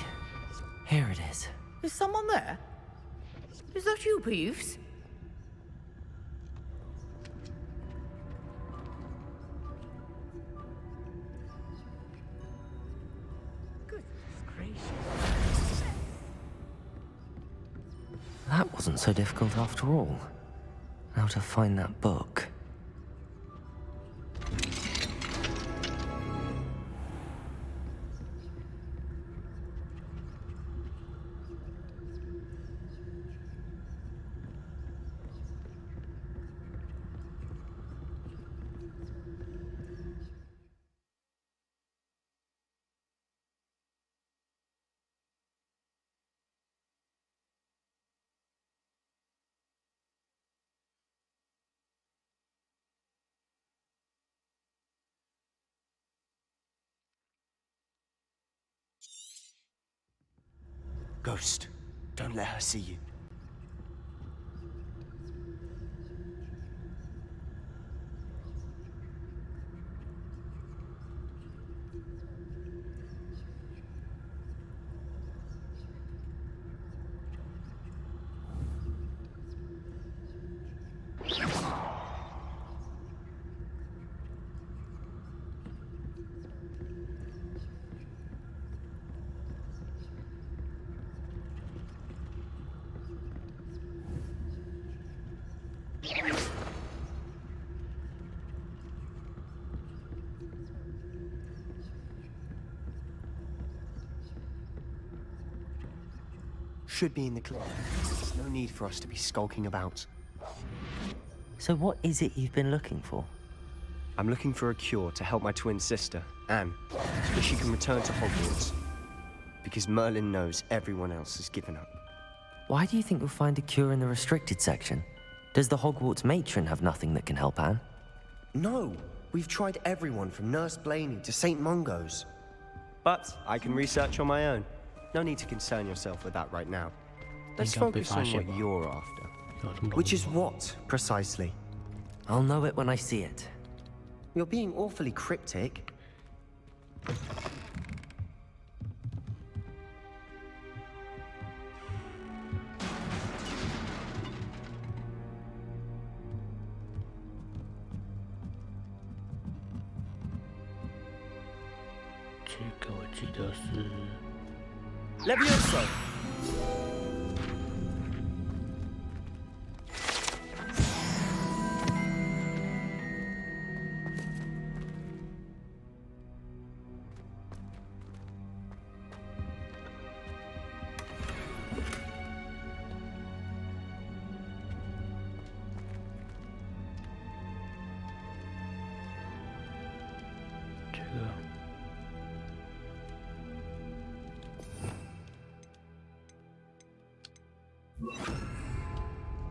Here it is. Is someone there? Is that you, Peeves? That wasn't so difficult after all. Now to find that book. Ghost, don't let her see you. Should be in the clear. No need for us to be skulking about. So what is it you've been looking for? I'm looking for a cure to help my twin sister, Anne, so that she can return to Hogwarts. Because Merlin knows everyone else has given up. Why do you think you'll find a cure in the restricted section? Does the Hogwarts matron have nothing that can help Anne? No! We've tried everyone from Nurse Blaney to St. Mungo's. But I can research on my own. No need to concern yourself with that right now. Let's focus on what you're after. Which is what, precisely? I'll know it when I see it. You're being awfully cryptic. Levioso!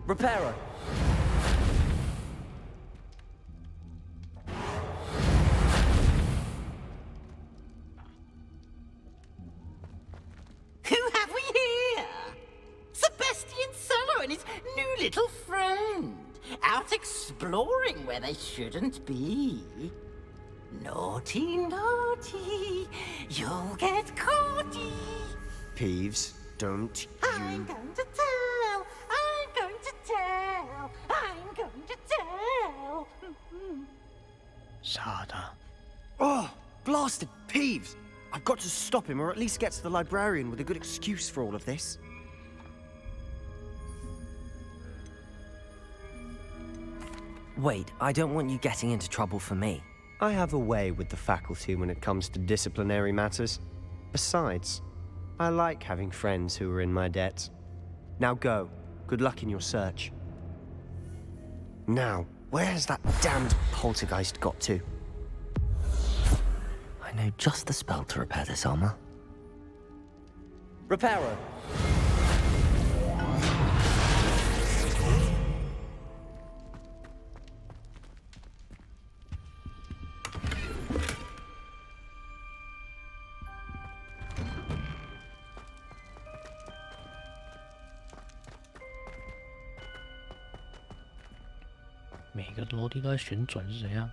Reparo. Who have we here? Sebastian Cello and his new little friend. Out exploring where they shouldn't be. Naughty, naughty. You'll get caughty. Peeves, don't you... I'm going to tell. I'm going to tell. I'm going to tell.傻的. Oh, blasted Peeves! I've got to stop him, or at least get to the librarian with a good excuse for all of this. Wait, I don't want you getting into trouble for me. I have a way with the faculty when it comes to disciplinary matters. Besides, I like having friends who are in my debt. Now go. Good luck in your search. Now, Where has that damned poltergeist got to? I know just the spell to repair this armor. Reparo! 每个楼梯都在旋转是怎样？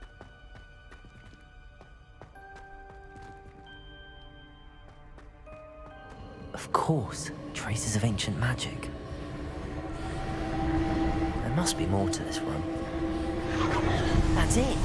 Of course, traces of ancient magic. There must be more to this room. That's it!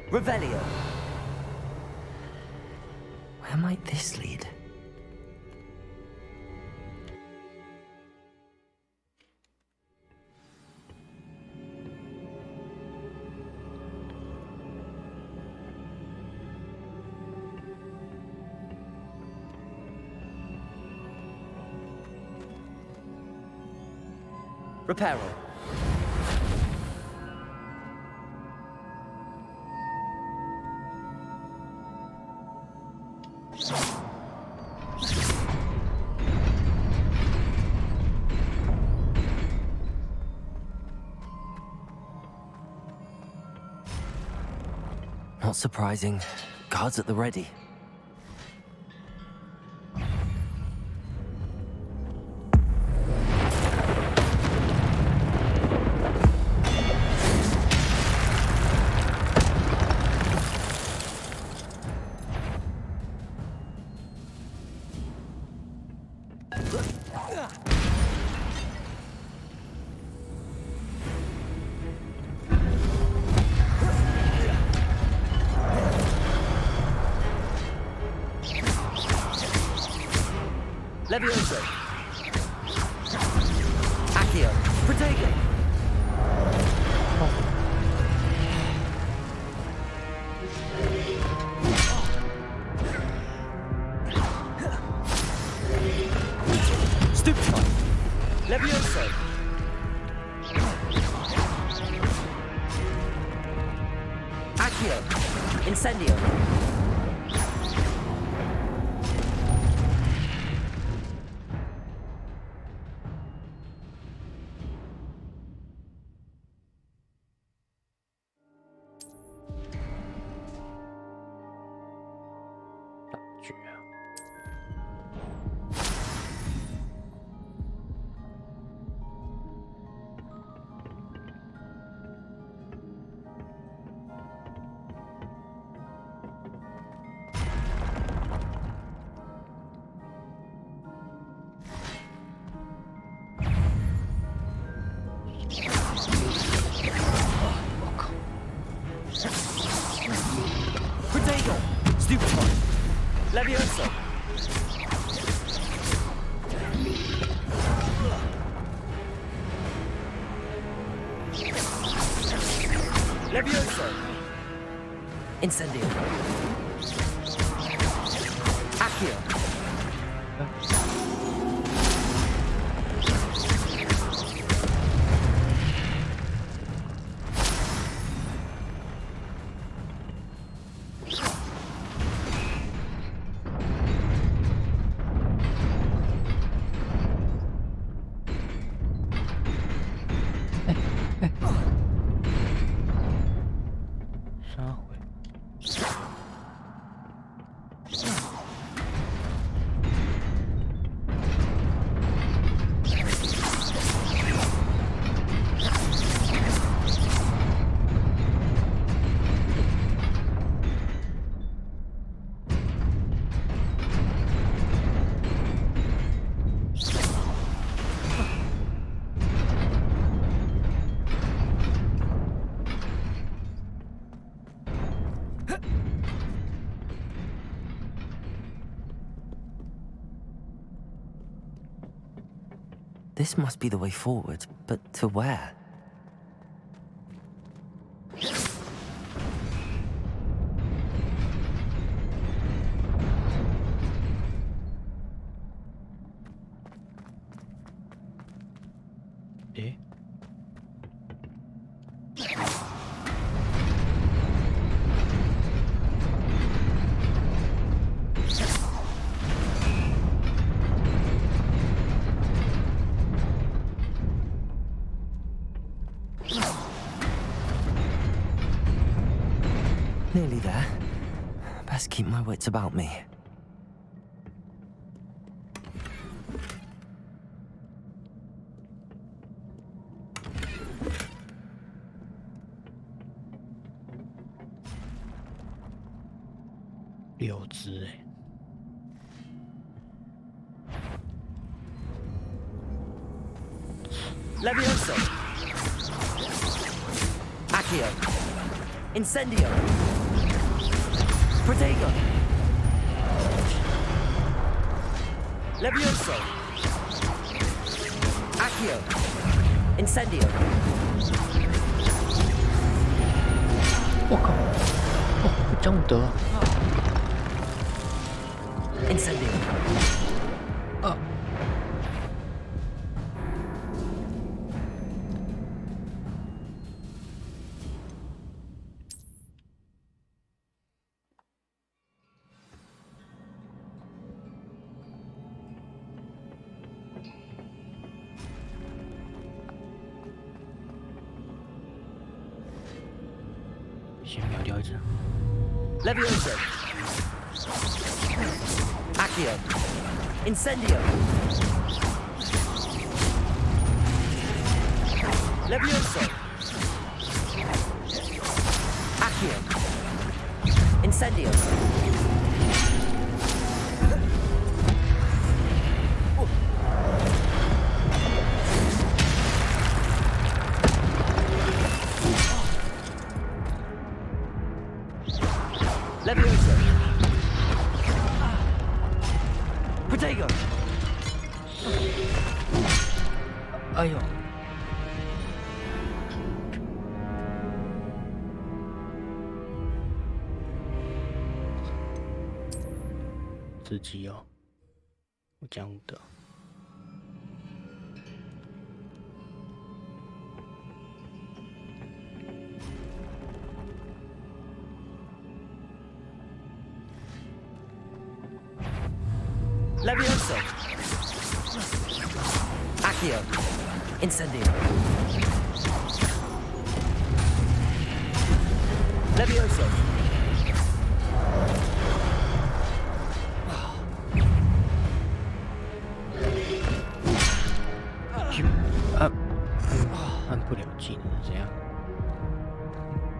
Revelio. Where might this lead? Reparo. Not surprising. Guards at the ready. Levioso. Accio. Protego. Stupefy. Levioso. Accio. Incendio. Protego. Stupefy. Levioso. Levioso. Incendio. Accio. This must be the way forward, but to where? Nearly there. Best keep my wits about me. Levioso! Accio! Incendio! Protego! Levioso! Accio! Incendio! 我靠！哦，这样得。Incendio! 啊！先秒掉一只。Levioso! Accio! Incendio! Levioso! Accio! Incendio! Levioso! Protego! 哎呦！自己哦，我这样的。Levioso! Accio! Incendio! Levioso! Ah, 按不了技能是这样。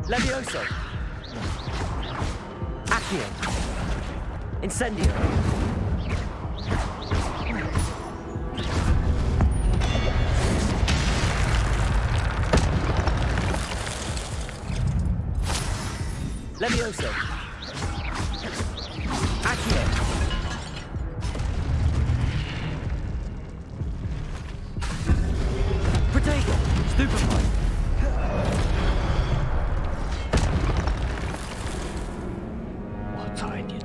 Levioso! Accio! Incendio! Levioso! Accio! Protego! Stupefy! 哇，差一点。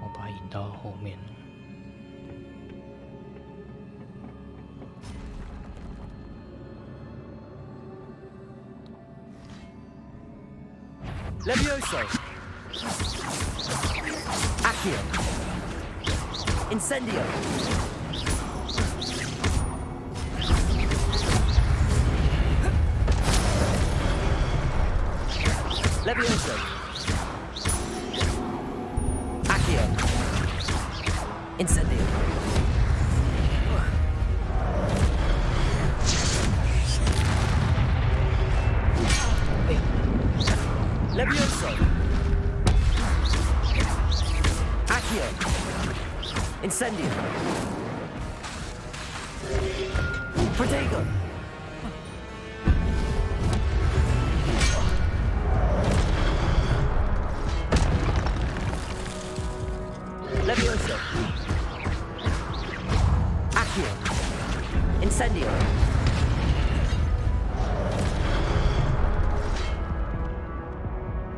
我把它引到后面。Levioso! Accio! Incendio! Levioso! Accio! Incendio! Levioso! Accio! Incendio! Protego!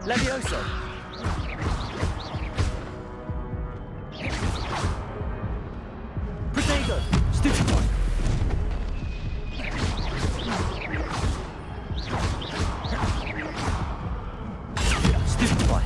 Levioso! Protego! Stupefy! Stupefy!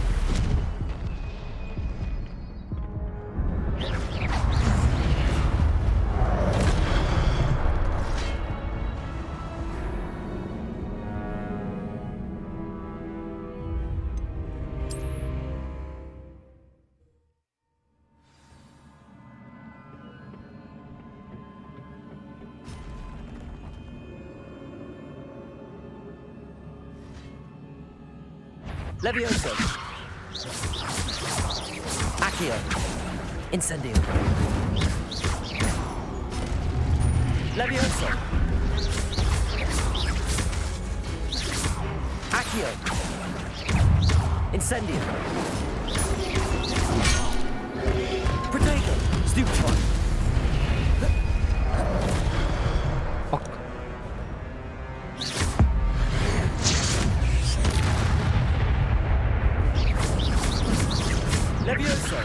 Levioso! Accio! Incendio! Levioso! Accio! Incendio! Protego! Stupefy! Levioso!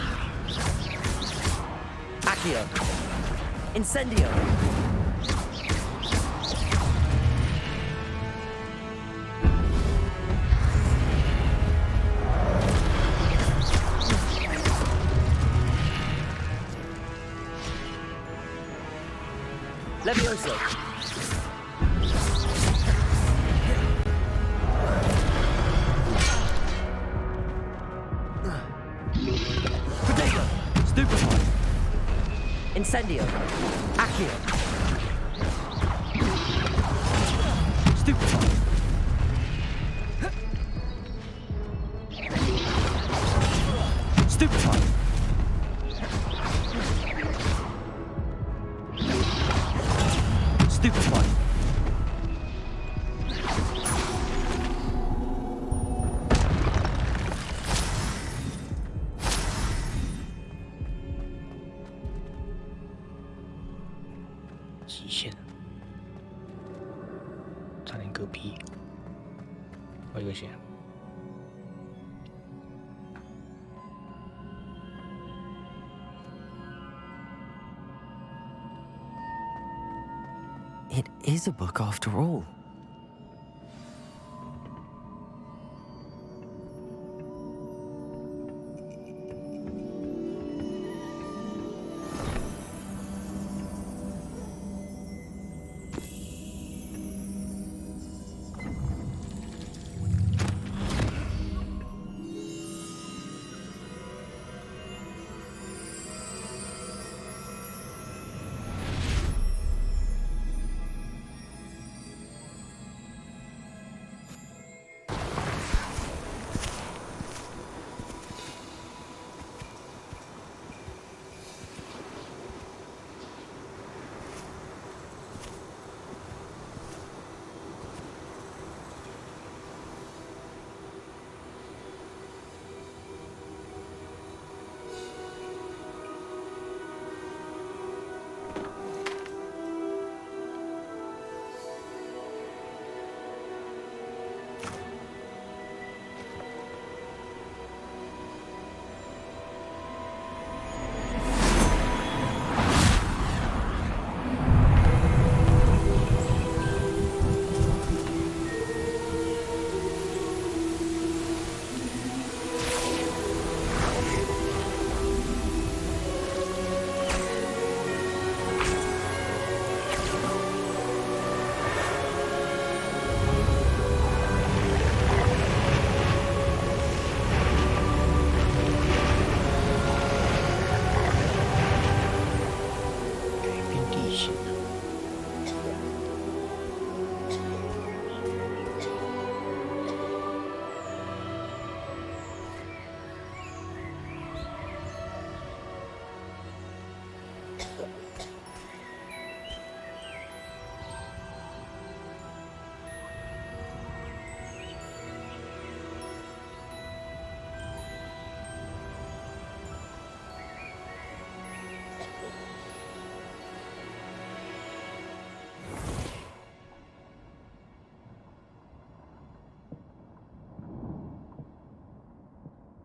Accio! Incendio! Levioso! Protego! Stupefy! Incendio! Accio! Stupefy! Stupefy! Stupefy! It is a book after all.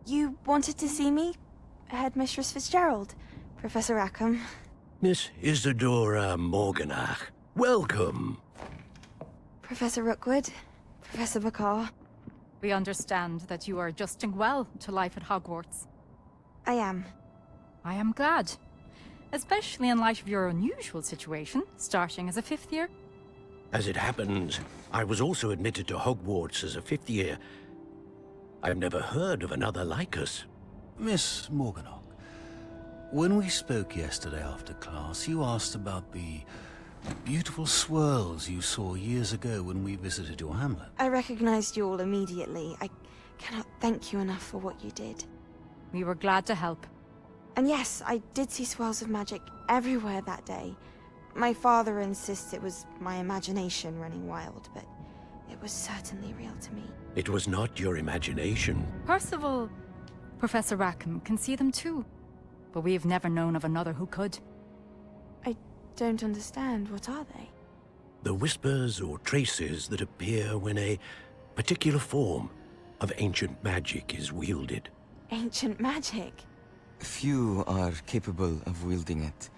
You wanted to see me? Headmistress Fitzgerald, Professor Rackham. Miss Isadora Morganach, welcome. Professor Rookwood, Professor Bakar. We understand that you are adjusting well to life at Hogwarts. I am. I am glad. Especially in light of your unusual situation, starting as a 5th year. As it happens, I was also admitted to Hogwarts as a 5th year. I've never heard of another like us. Miss Morganach, when we spoke yesterday after class, you asked about the beautiful swirls you saw years ago when we visited your hamlet. I recognized you all immediately. I cannot thank you enough for what you did. We were glad to help. And yes, I did see swirls of magic everywhere that day. My father insists it was my imagination running wild, but it was certainly real to me. It was not your imagination. Percival, Professor Rackham can see them too. But we've never known of another who could. I don't understand. What are they? The whispers or traces that appear when a particular form of ancient magic is wielded. Ancient magic? Few are capable of wielding it.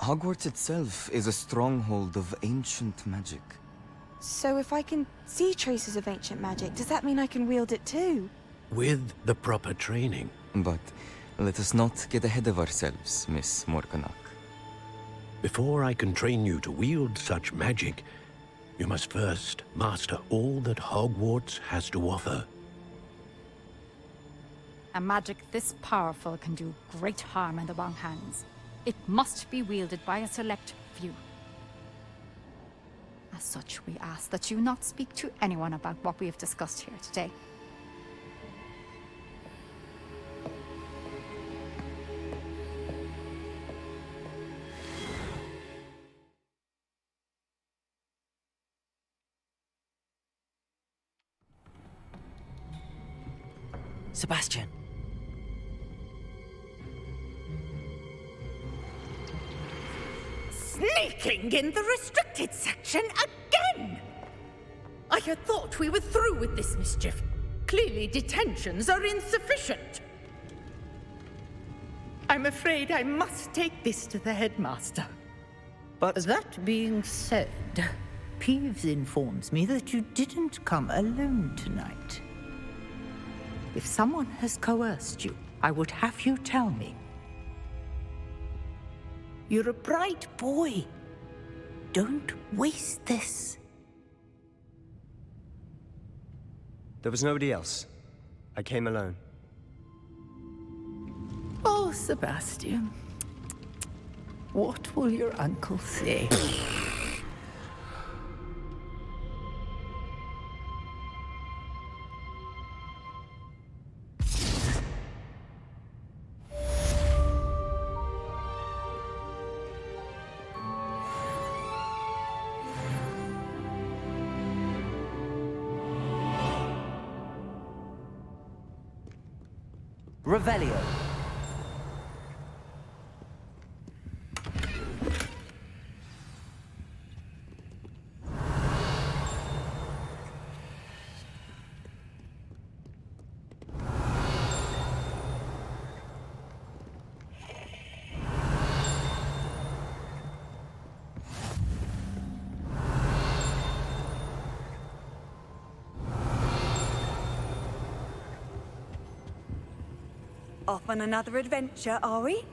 Hogwarts itself is a stronghold of ancient magic. So if I can see traces of ancient magic, does that mean I can wield it too? With the proper training. But let us not get ahead of ourselves, Miss Morganach. Before I can train you to wield such magic, you must first master all that Hogwarts has to offer. A magic this powerful can do great harm in the wrong hands. It must be wielded by a select few. As such, we ask that you not speak to anyone about what we have discussed here today. Sebastian. Sneaking in the restricted section again! I had thought we were through with this mischief. Clearly detentions are insufficient. I'm afraid I must take this to the headmaster. But that being said, Peeves informs me that you didn't come alone tonight. If someone has coerced you, I would have you tell me. You're a bright boy. Don't waste this. There was nobody else. I came alone. Oh, Sebastian. What will your uncle say? Revelio. Off on another adventure, are we?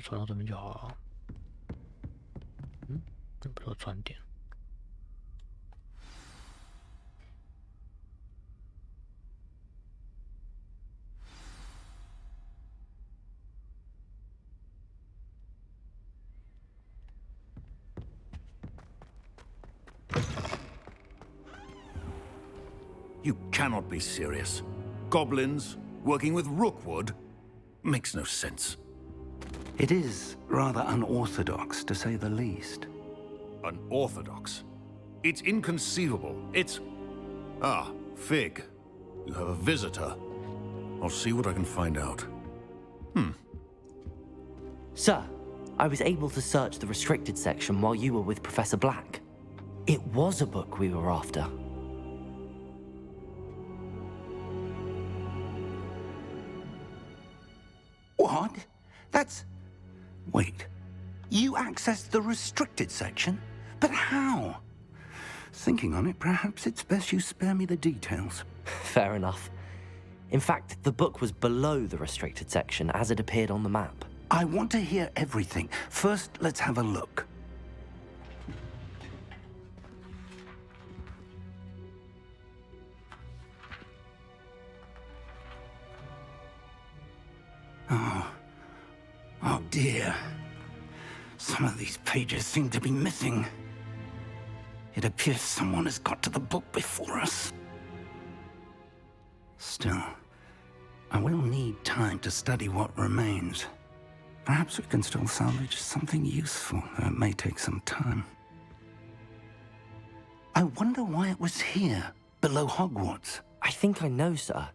传到这边就好了。那不知道传点。You cannot be serious. Goblins working with Rookwood? Makes no sense. It is rather unorthodox, to say the least. Unorthodox? It's inconceivable. It's... Ah, Fig. You have a visitor. I'll see what I can find out. Sir, I was able to search the restricted section while you were with Professor Black. It was a book we were after. What? That's... Wait. You accessed the restricted section? But how? Thinking on it, perhaps it's best you spare me the details. Fair enough. In fact, the book was below the restricted section as it appeared on the map. I want to hear everything. First, let's have a look. Oh dear. Some of these pages seem to be missing. It appears someone has got to the book before us. Still, I will need time to study what remains. Perhaps we can still salvage something useful, though it may take some time. I wonder why it was here, below Hogwarts. I think I know, sir.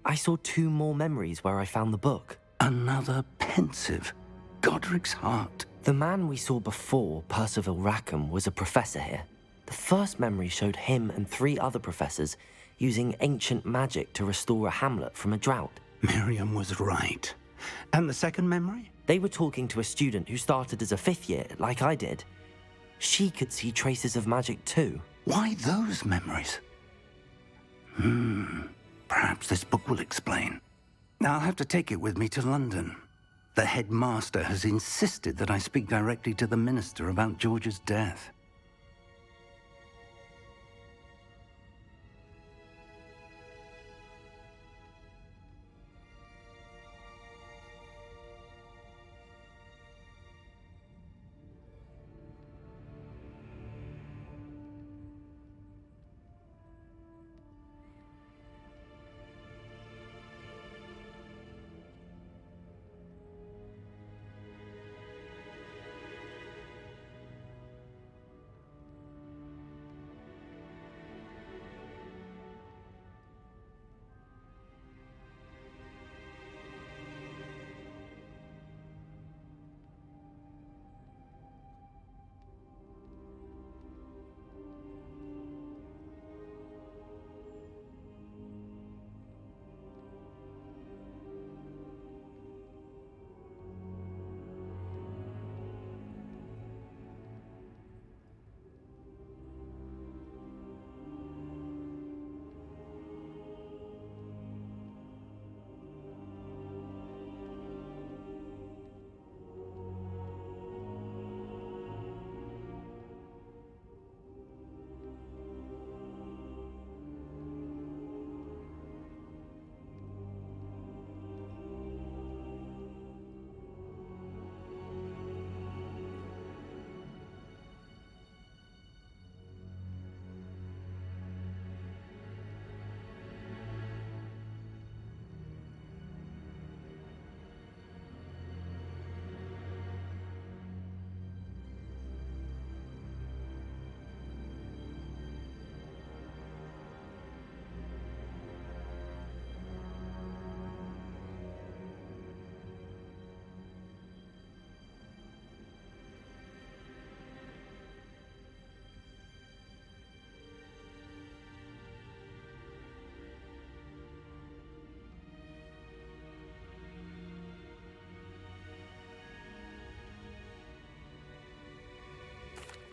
I saw 2 more memories where I found the book. Another pensive. Godric's heart. The man we saw before, Percival Rackham, was a professor here. The first memory showed him and 3 other professors using ancient magic to restore a hamlet from a drought. Miriam was right. And the second memory? They were talking to a student who started as a 5th year, like I did. She could see traces of magic too. Why those memories? Perhaps this book will explain. I'll have to take it with me to London. The headmaster has insisted that I speak directly to the minister about George's death.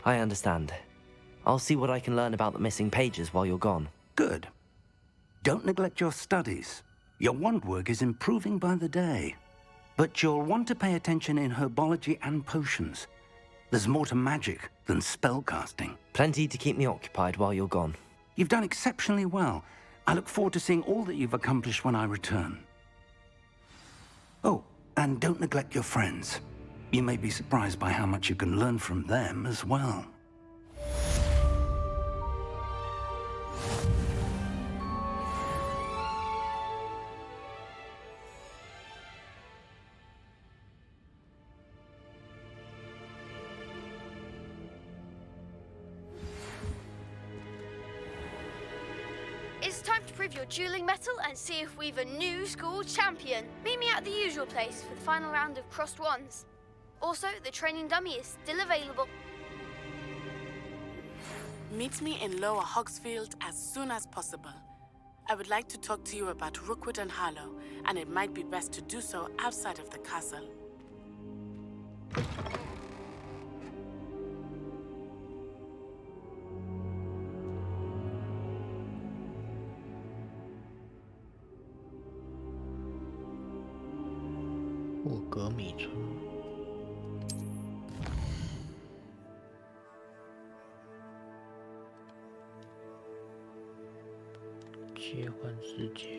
I understand. I'll see what I can learn about the missing pages while you're gone. Good. Don't neglect your studies. Your wand work is improving by the day. But you'll want to pay attention in herbology and potions. There's more to magic than spellcasting. Plenty to keep me occupied while you're gone. You've done exceptionally well. I look forward to seeing all that you've accomplished when I return. Oh, and don't neglect your friends. You may be surprised by how much you can learn from them as well. It's time to prove your dueling mettle and see if we've a new school champion. Meet me at the usual place for the final round of crossed wands. Also, the training dummy is still available. Meet me in Lower Hogsfield as soon as possible. I would like to talk to you about Rookwood and Harlow, and it might be best to do so outside of the castle.霍格米村。切换世界。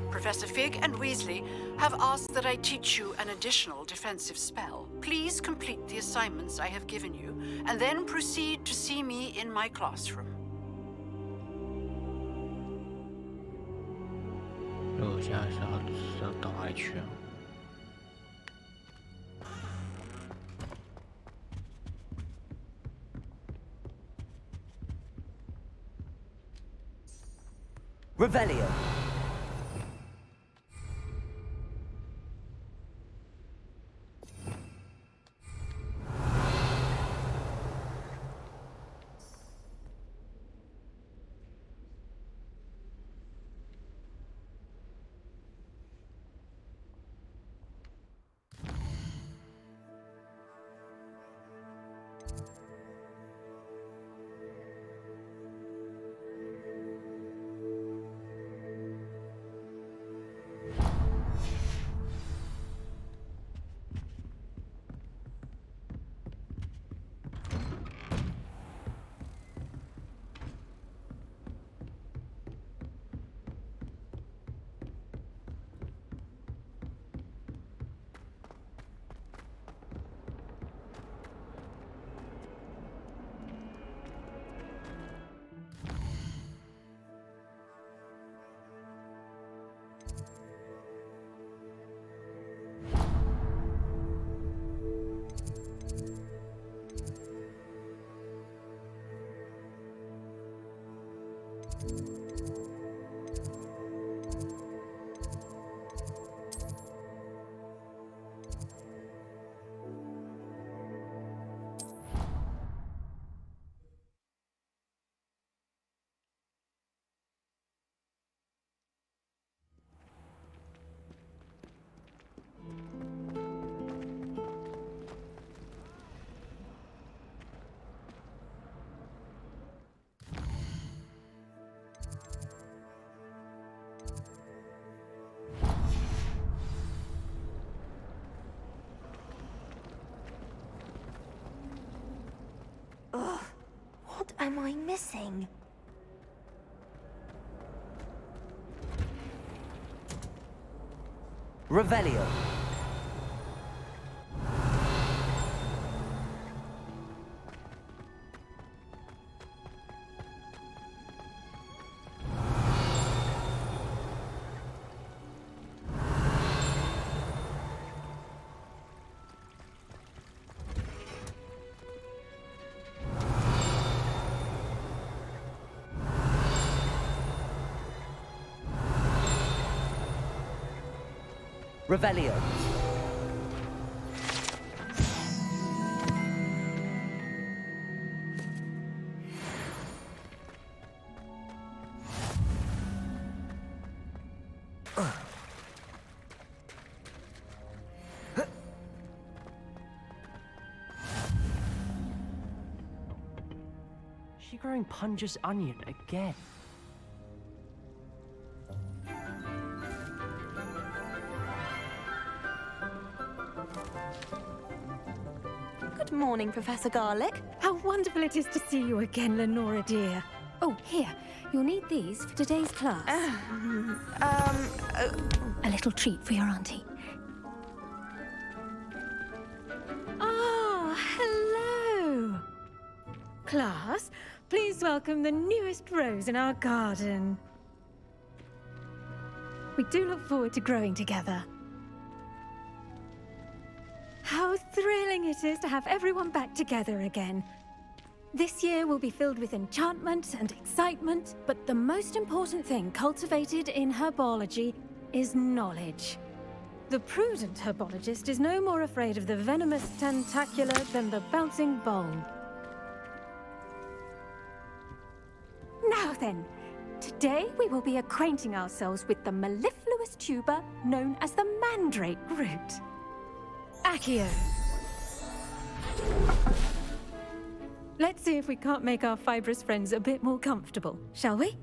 Professor Fig and Weasley have asked that I teach you an additional defensive spell. Please complete the assignments I have given you, and then proceed to see me in my classroom. 我现在是要到哪里去啊？ Revelio. Ugh, what am I missing? Revelio. Revelio. She growing Punja's onion again. Good morning, Professor Garlick. How wonderful it is to see you again, Lenora dear. Oh, here. You'll need these for today's class. A little treat for your auntie. Ah, hello. Class, please welcome the newest rose in our garden. We do look forward to growing together. How thrilling it is to have everyone back together again. This year will be filled with enchantment and excitement, but the most important thing cultivated in herbology is knowledge. The prudent herbologist is no more afraid of the venomous tentacular than the bouncing bulb. Now then, today we will be acquainting ourselves with the mellifluous tuber known as the mandrake root. Accio. Let's see if we can't make our fibrous friends a bit more comfortable, shall we?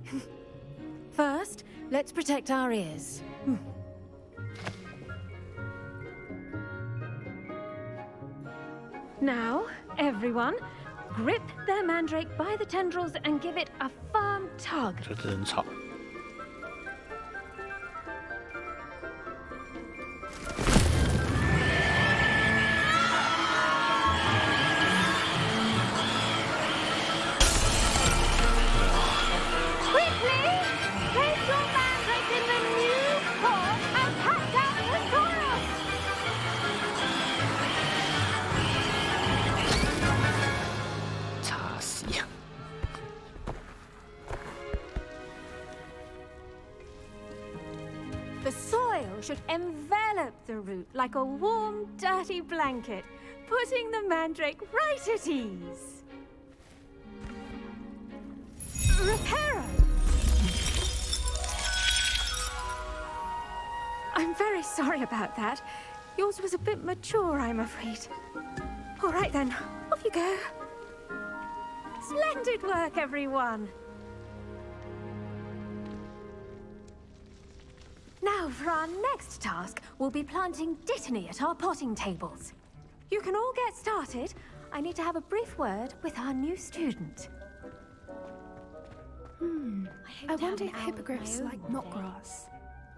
First, let's protect our ears. Now, everyone, grip their mandrake by the tendrils and give it a firm tug. 这真吵。The soil should envelop the root like a warm, dirty blanket, putting the mandrake right at ease. Reparo! I'm very sorry about that. Yours was a bit mature, I'm afraid. All right then, off you go. Splendid work, everyone. Now, for our next task, we'll be planting dittany at our potting tables. You can all get started. I need to have a brief word with our new student. I wonder if hippogriffs like knotgrass.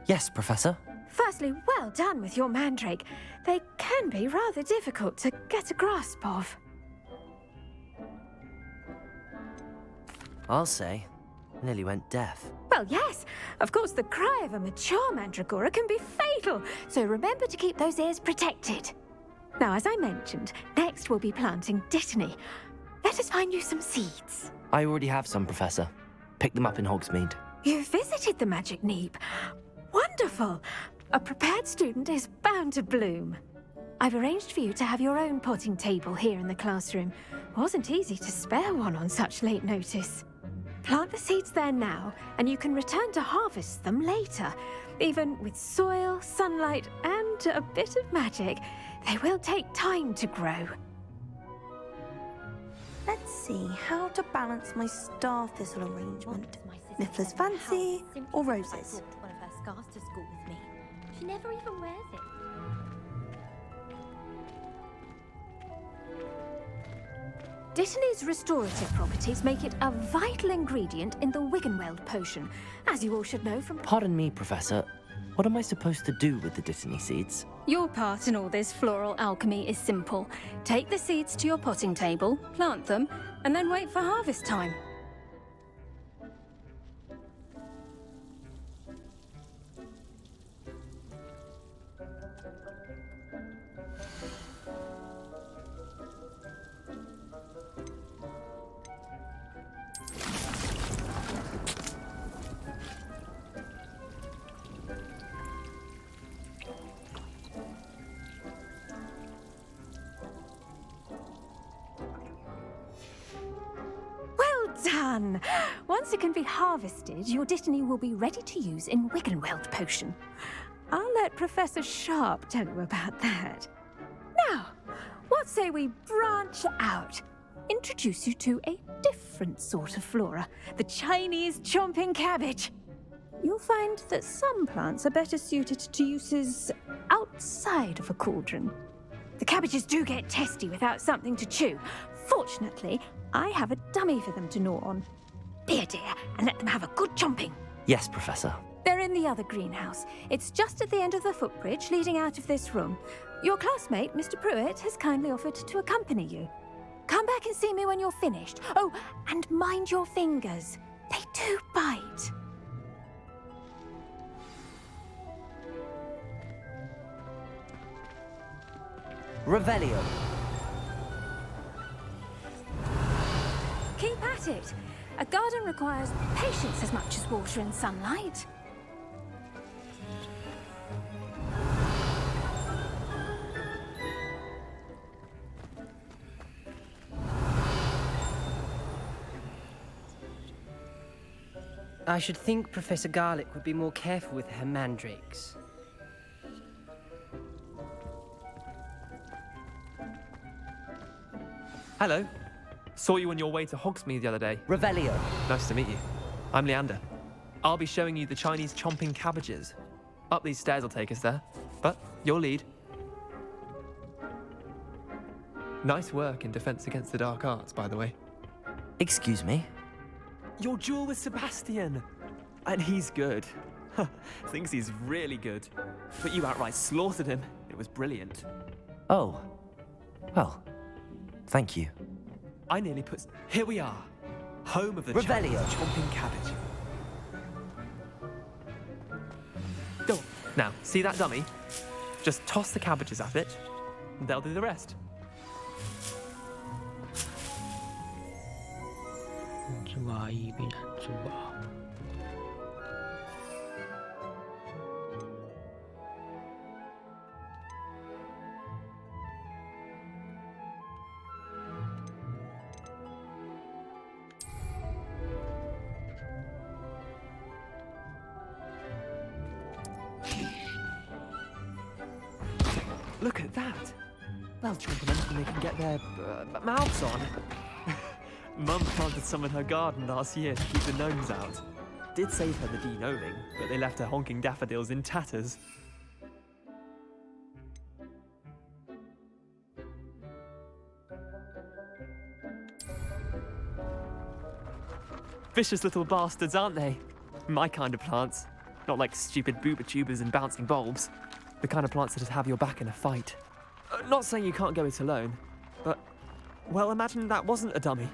Yes, Professor. Firstly, well done with your mandrake. They can be rather difficult to get a grasp of. I'll say. Nearly went deaf. Well, yes. Of course, the cry of a mature mandragora can be fatal, so remember to keep those ears protected. Now, as I mentioned, next we'll be planting dittany. Let us find you some seeds. I already have some, Professor. Picked them up in Hogsmeade. You visited the Magic Neep. Wonderful! A prepared student is bound to bloom. I've arranged for you to have your own potting table here in the classroom. Wasn't easy to spare one on such late notice. Plant the seeds there now, and you can return to harvest them later. Even with soil, sunlight, and a bit of magic, they will take time to grow. Let's see how to balance my star thistle arrangement. Niffler's fancy or roses? I brought one of her scarves to school with me. She never even wears it. Dittany's restorative properties make it a vital ingredient in the Wiggenweld potion, as you all should know from... Pardon me, Professor. What am I supposed to do with the dittany seeds? Your part in all this floral alchemy is simple. Take the seeds to your potting table, plant them, and then wait for harvest time. done. Once it can be harvested, your Dittany will be ready to use in Wiggenweld potion. I'll let Professor Sharp tell you about that. Now, what say we branch out? Introduce you to a different sort of flora, the Chinese chomping cabbage. You'll find that some plants are better suited to uses outside of a cauldron. The cabbages do get testy without something to chew. Fortunately, I have a dummy for them to gnaw on. Be a dear and let them have a good chomping. Yes, Professor. They're in the other greenhouse. It's just at the end of the footbridge leading out of this room. Your classmate, Mr. Pruitt, has kindly offered to accompany you. Come back and see me when you're finished. Oh, and mind your fingers. They do bite. Revelio. Keep at it. A garden requires patience as much as water and sunlight. I should think Professor Garlick would be more careful with her mandrakes. Hello. Saw you on your way to Hogsmeade the other day. Revelio. Nice to meet you. I'm Leander. I'll be showing you the Chinese chomping cabbages. Up these stairs will take us there. But your lead. Nice work in Defense Against the Dark Arts, by the way. Excuse me? Your duel with Sebastian. And he's good. Thinks he's really good. But you outright slaughtered him. It was brilliant. Oh. Well, thank you. I nearly put... Here we are. Home of the Revelio. Chinese chomping cabbage. Go. Now, see that dummy? Just toss the cabbages at it, and they'll do the rest. Look at that! They'll chomp on anything they can get their mouths on. Mum planted some in her garden last year to keep the gnomes out. Did save her the de-gnoming, but they left her honking daffodils in tatters. Vicious little bastards, aren't they? My kind of plants. Not like stupid booba tubers and bouncing bulbs. The kind of plants that'd have your back in a fight. Not saying you can't go it alone, but, well, imagine that wasn't a dummy.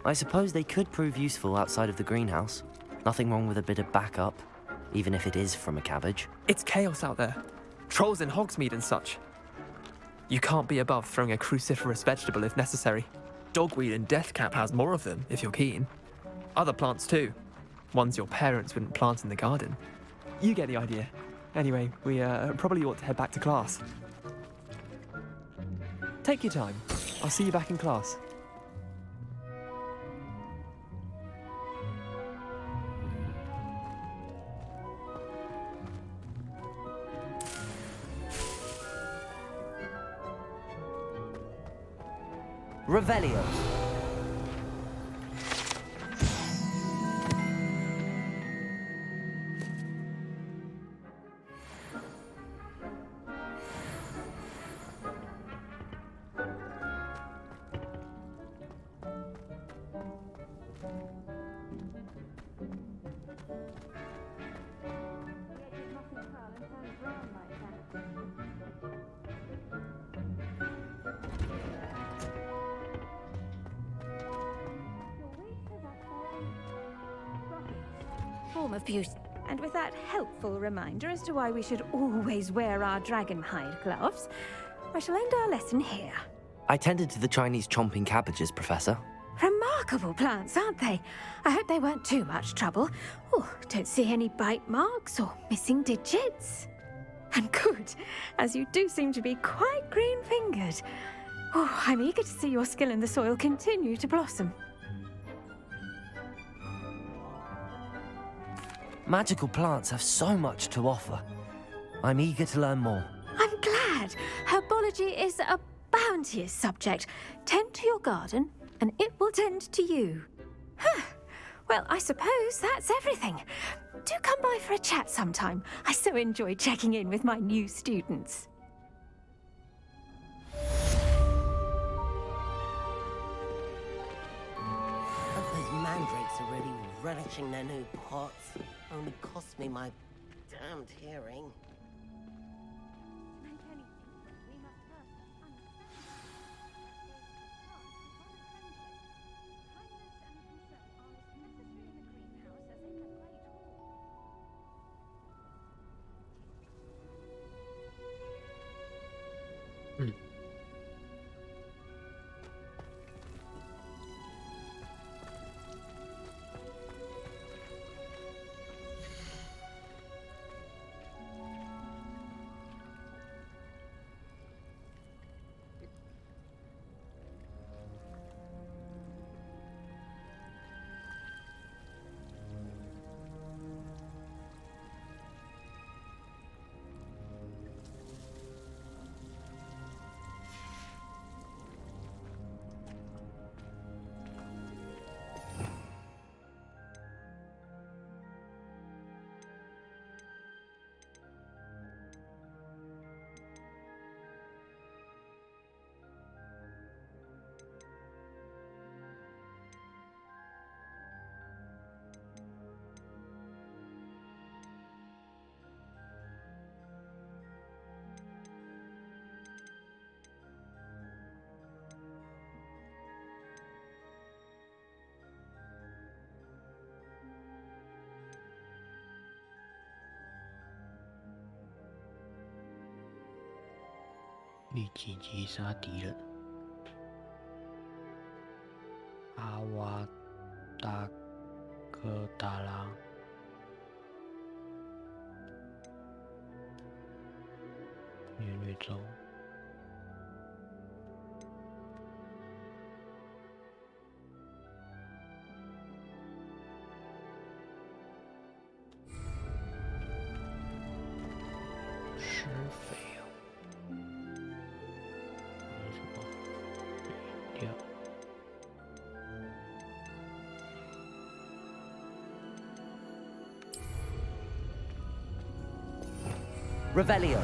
I suppose they could prove useful outside of the greenhouse. Nothing wrong with a bit of backup, even if it is from a cabbage. It's chaos out there. Trolls in Hogsmeade and such. You can't be above throwing a cruciferous vegetable if necessary. Dogweed and deathcap has more of them, if you're keen. Other plants too. Ones your parents wouldn't plant in the garden. You get the idea. Anyway, we probably ought to head back to class. Take your time. I'll see you back in class. Revelio. Form of beauty. And with that helpful reminder as to why we should always wear our dragon hide gloves, I shall end our lesson here. I tended to the Chinese chomping cabbages, Professor. Remarkable plants, aren't they? I hope they weren't too much trouble. Oh, don't see any bite marks or missing digits. And good, as you do seem to be quite green-fingered. Oh, I'm eager to see your skill in the soil continue to blossom. Magical plants have so much to offer. I'm eager to learn more. I'm glad. Herbology is a bounteous subject. Tend to your garden, and it will tend to you. Well, I suppose that's everything. Do come by for a chat sometime. I so enjoy checking in with my new students. Those mandrakes are really relishing their new pots. Only cost me my damned hearing.立即击杀敌人。阿瓦达科达拉。约略州。施肥。 Revelio.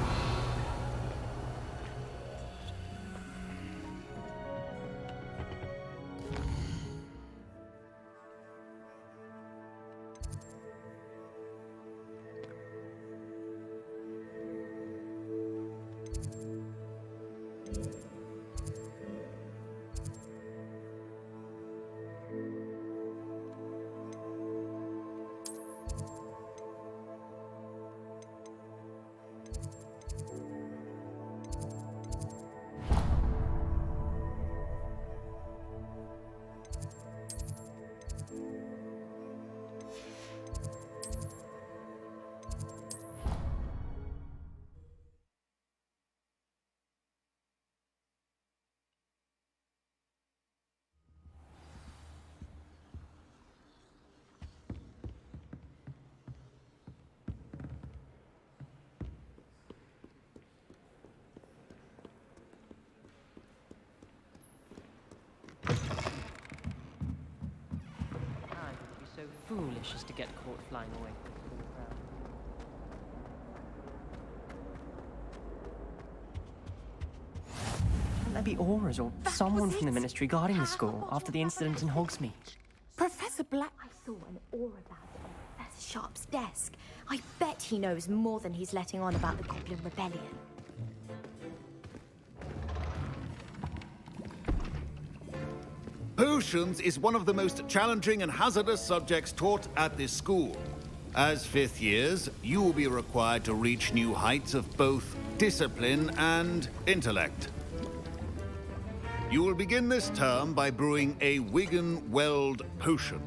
So foolish as to get caught flying away from the cool crowd. Shouldn't there be auras or someone from the ministry guarding the school after the incident in Hogsmeade? Professor Black... I saw an aura about it on Professor Sharp's desk. I bet he knows more than he's letting on about the Goblin Rebellion. Potions is one of the most challenging and hazardous subjects taught at this school. As fifth years, you will be required to reach new heights of both discipline and intellect. You will begin this term by brewing a Wigan-Weld potion.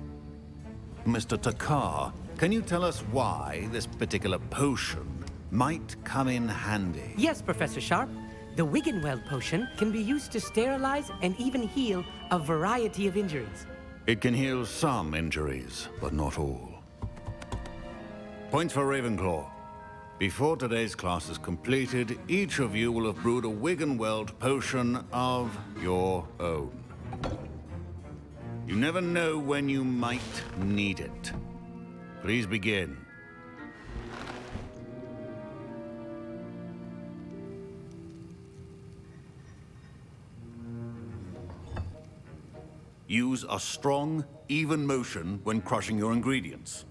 Mr. Takar, can you tell us why this particular potion might come in handy? Yes, Professor Sharp. The Wiggenweld potion can be used to sterilize and even heal a variety of injuries. It can heal some injuries, but not all. Points for Ravenclaw. Before today's class is completed, each of you will have brewed a Wiggenweld potion of your own. You never know when you might need it. Please begin. Use a strong, even motion when crushing your ingredients.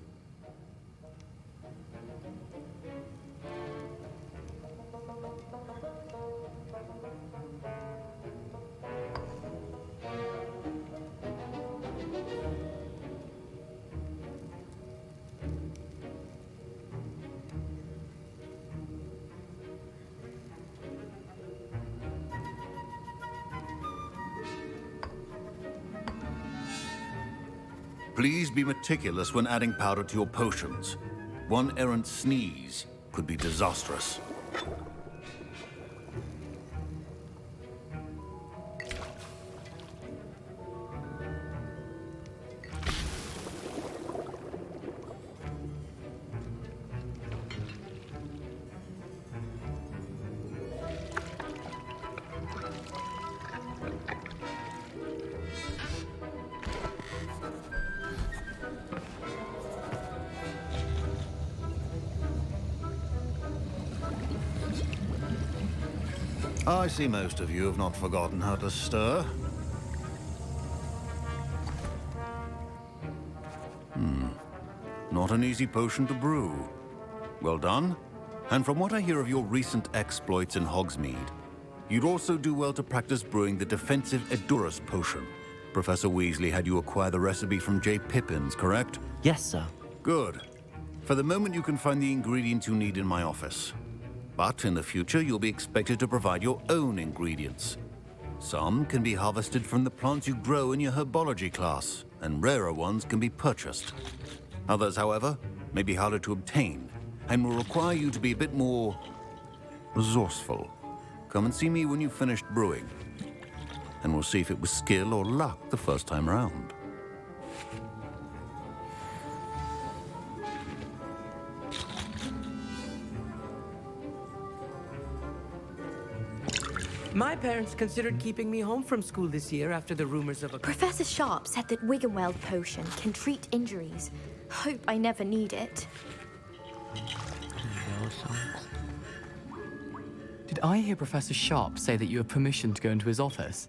Please be meticulous when adding powder to your potions. One errant sneeze could be disastrous. I see most of you have not forgotten how to stir. Not an easy potion to brew. Well done. And from what I hear of your recent exploits in Hogsmeade, you'd also do well to practice brewing the defensive Edurus potion. Professor Weasley had you acquire the recipe from J. Pippins, correct? Yes, sir. Good. For the moment, you can find the ingredients you need in my office. But in the future, you'll be expected to provide your own ingredients. Some can be harvested from the plants you grow in your herbology class, and rarer ones can be purchased. Others, however, may be harder to obtain, and will require you to be a bit more resourceful. Come and see me when you've finished brewing, and we'll see if it was skill or luck the first time round. My parents considered keeping me home from school this year after the rumors of a... Professor Sharp said that Wiggenweld potion can treat injuries. Hope I never need it. Did I hear Professor Sharp say that you have permission to go into his office?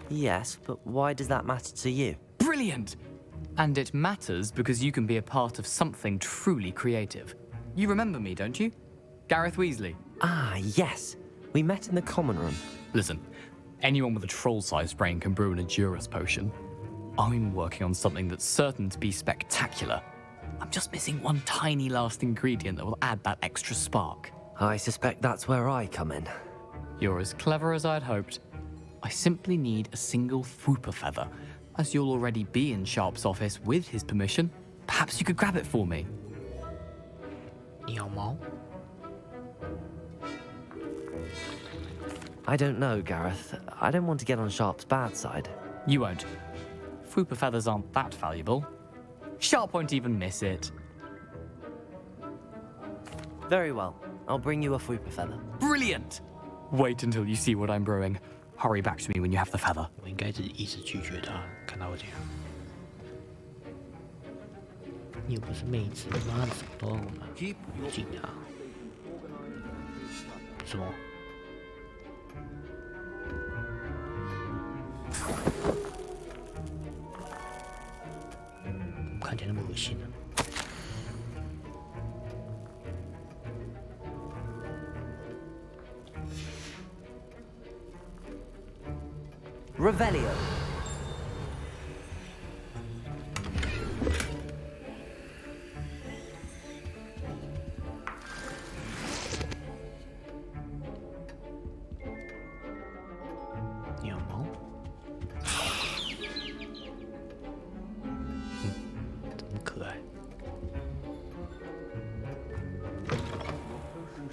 Yes, but why does that matter to you? Brilliant! And it matters because you can be a part of something truly creative. You remember me, don't you? Gareth Weasley. Ah, yes. We met in the common room. Listen, anyone with a troll-sized brain can brew an Edurus potion. I'm working on something that's certain to be spectacular. I'm just missing one tiny last ingredient that will add that extra spark. I suspect that's where I come in. You're as clever as I'd hoped. I simply need a single Fwooper feather. As you'll already be in Sharp's office with his permission, perhaps you could grab it for me. 鸟毛 I don't know, Gareth. I don't want to get on Sharp's bad side. You won't. Fwooper feathers aren't that valuable. Sharp won't even miss it. Very well. I'll bring you a Fwooper feather. Brilliant! Wait until you see what I'm brewing. Hurry back to me when you have the feather. 我应该是一直拒绝他，看到我这样。你又不是妹子，妈的，什么都要我们紧啊？什么？看起来那么恶心呢、Revelio.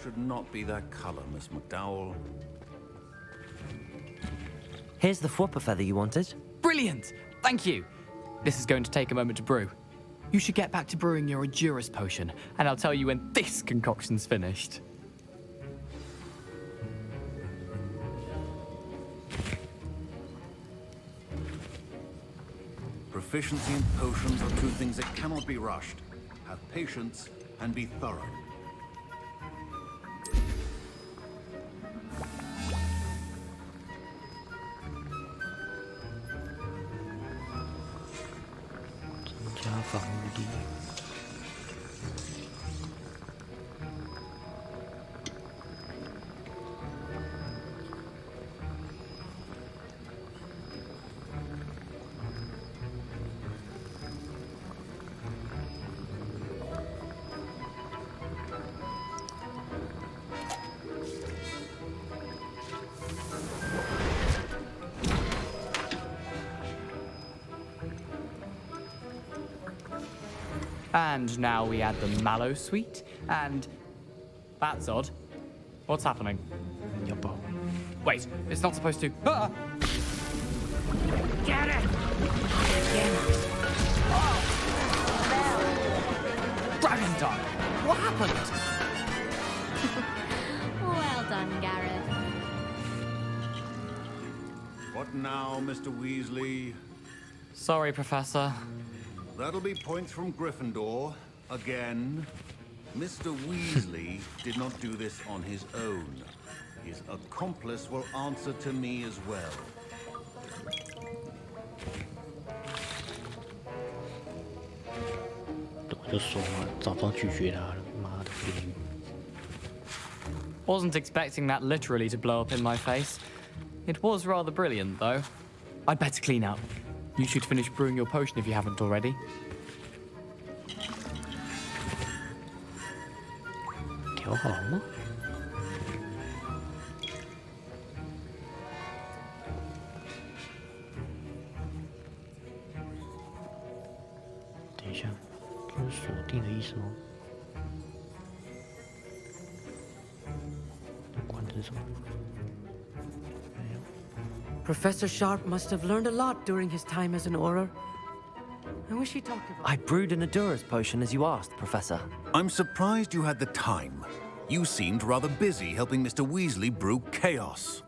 should not be that color, Miss McDowell. Here's the Whopper feather you wanted. Brilliant! Thank you. This is going to take a moment to brew. You should get back to brewing your Endurus potion, and I'll tell you when this concoction's finished. Proficiency in potions are two things that cannot be rushed. Have patience and be thorough. And now we add the mallow sweet, and... That's odd. What's happening? Wait, it's not supposed to... Ah! Get it! Dragon Tongue! What happened? Well done, Gareth. What now, Mr. Weasley? Sorry, Professor. That'll be points from Gryffindor. Again. Mr. Weasley did not do this on his own. His accomplice will answer to me as well. Wasn't expecting that literally to blow up in my face. It was rather brilliant, though. I'd better clean up. You should finish brewing your potion if you haven't already. 调好了吗？等一下，这是锁定的意思吗？关这什么？ Professor Sharp must have learned a lot during his time as an Auror. I wish he talked about... I brewed an Endurus potion as you asked, Professor. I'm surprised you had the time. You seemed rather busy helping Mr. Weasley brew chaos.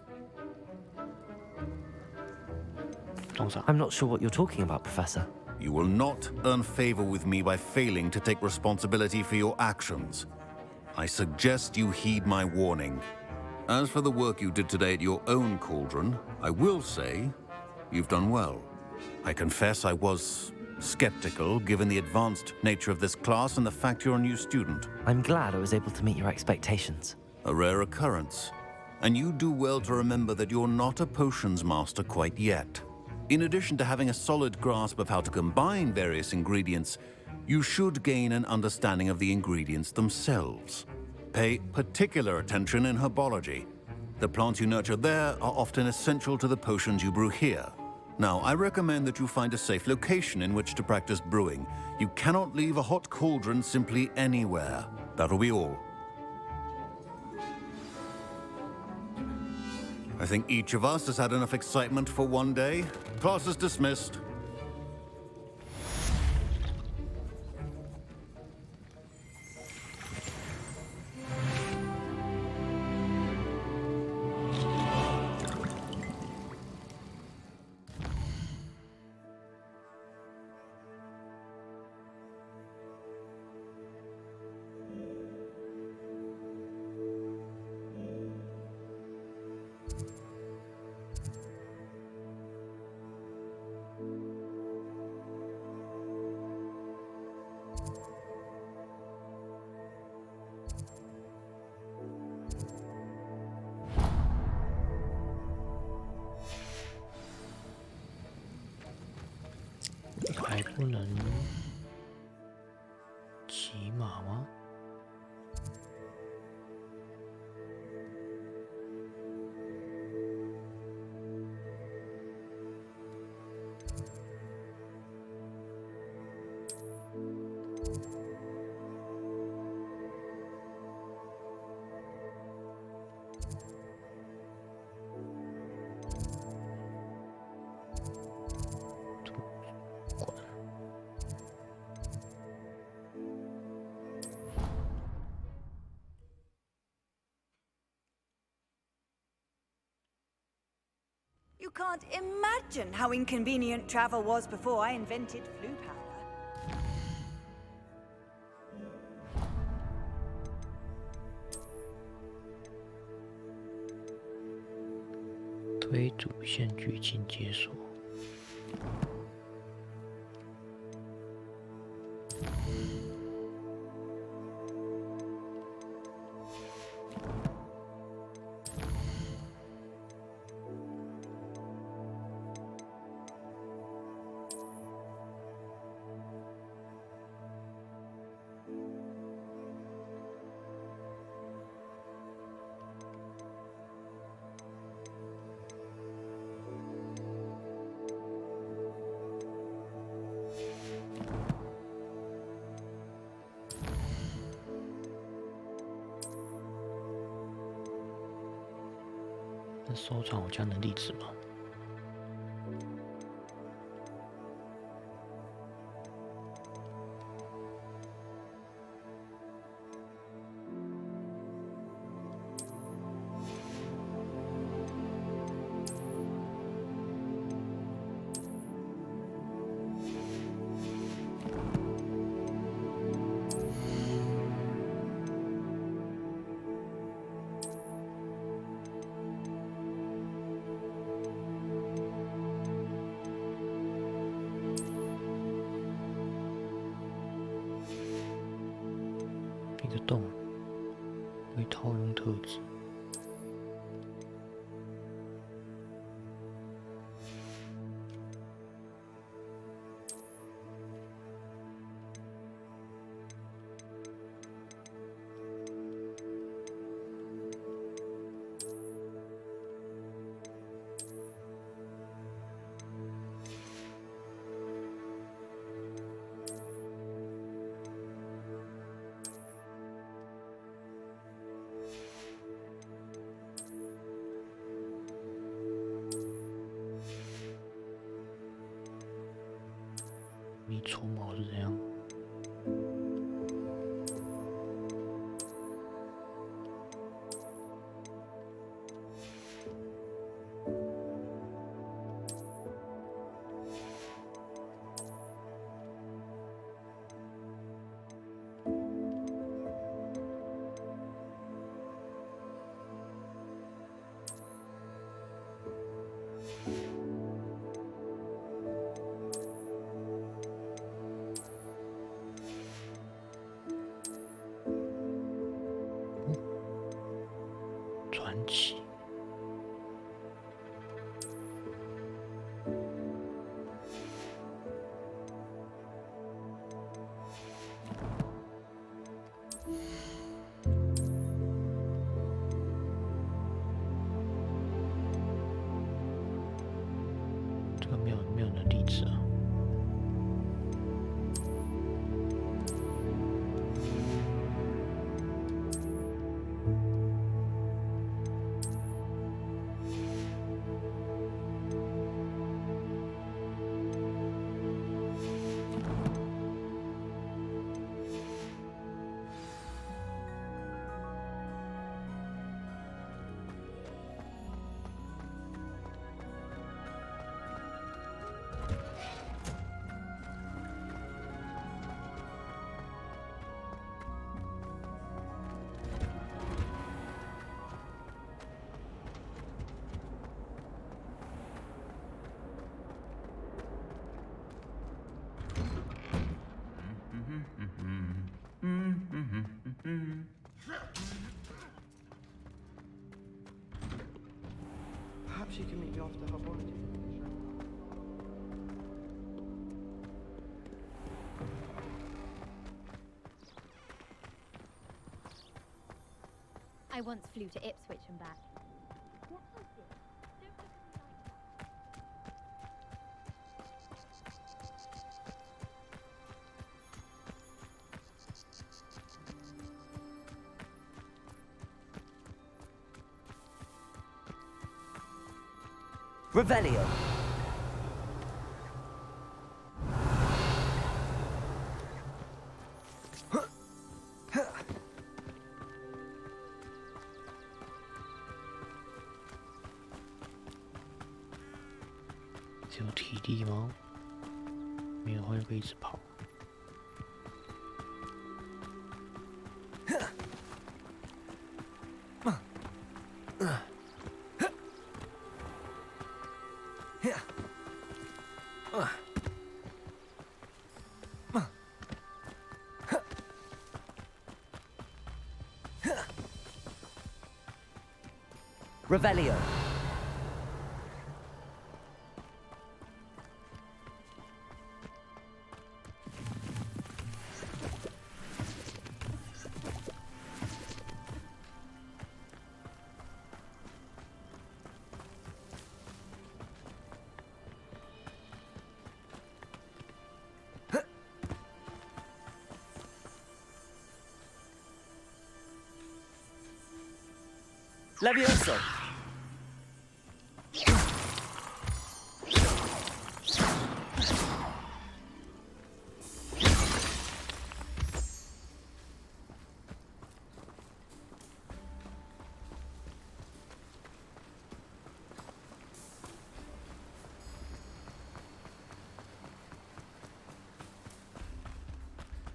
I'm not sure what you're talking about, Professor. You will not earn favor with me by failing to take responsibility for your actions. I suggest you heed my warning. As for the work you did today at your own cauldron, I will say you've done well. I confess I was skeptical, given the advanced nature of this class and the fact you're a new student. I'm glad I was able to meet your expectations. A rare occurrence. And you do well to remember that you're not a potions master quite yet. In addition to having a solid grasp of how to combine various ingredients, you should gain an understanding of the ingredients themselves. Pay particular attention in herbology. The plants you nurture there are often essential to the potions you brew here. Now, I recommend that you find a safe location in which to practice brewing. You cannot leave a hot cauldron simply anywhere. That'll be all. I think each of us has had enough excitement for one day. Class is dismissed.还不能骑马吗？ You can't imagine how inconvenient travel was before I invented flu powder. 推主线剧情解锁。那收藏我家的地址吗？一个洞，会套用特质。你除毛是怎样？传奇。这个没有的地址啊。Perhaps you can meet me after her body. I once flew to Ipswich and back. Revelio. 只有体力吗？没有的话就可以一直跑。Revelio. Levioso.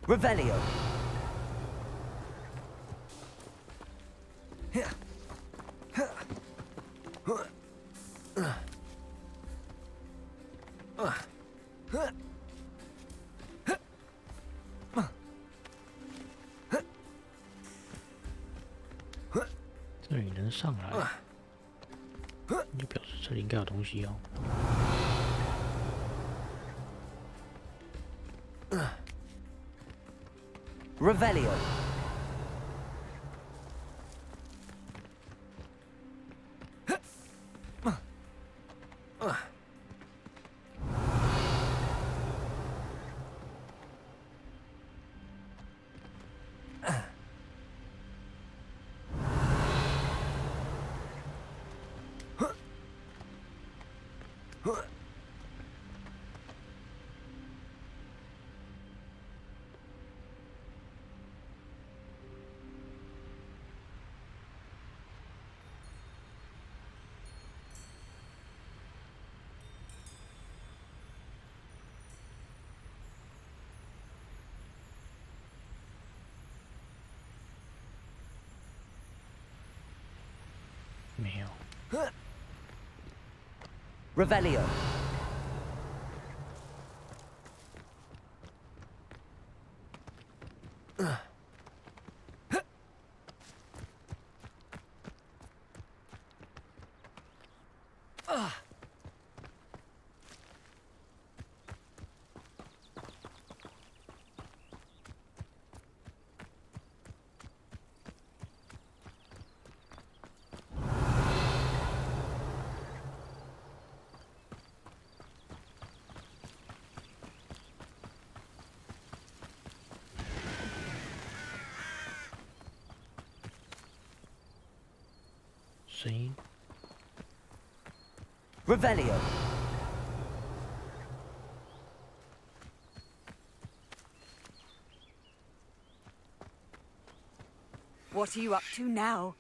Revelio. Huh. 这里能上来，就表示这里应该有东西哦。Revelio. Revelio. Revelio. What are you up to now?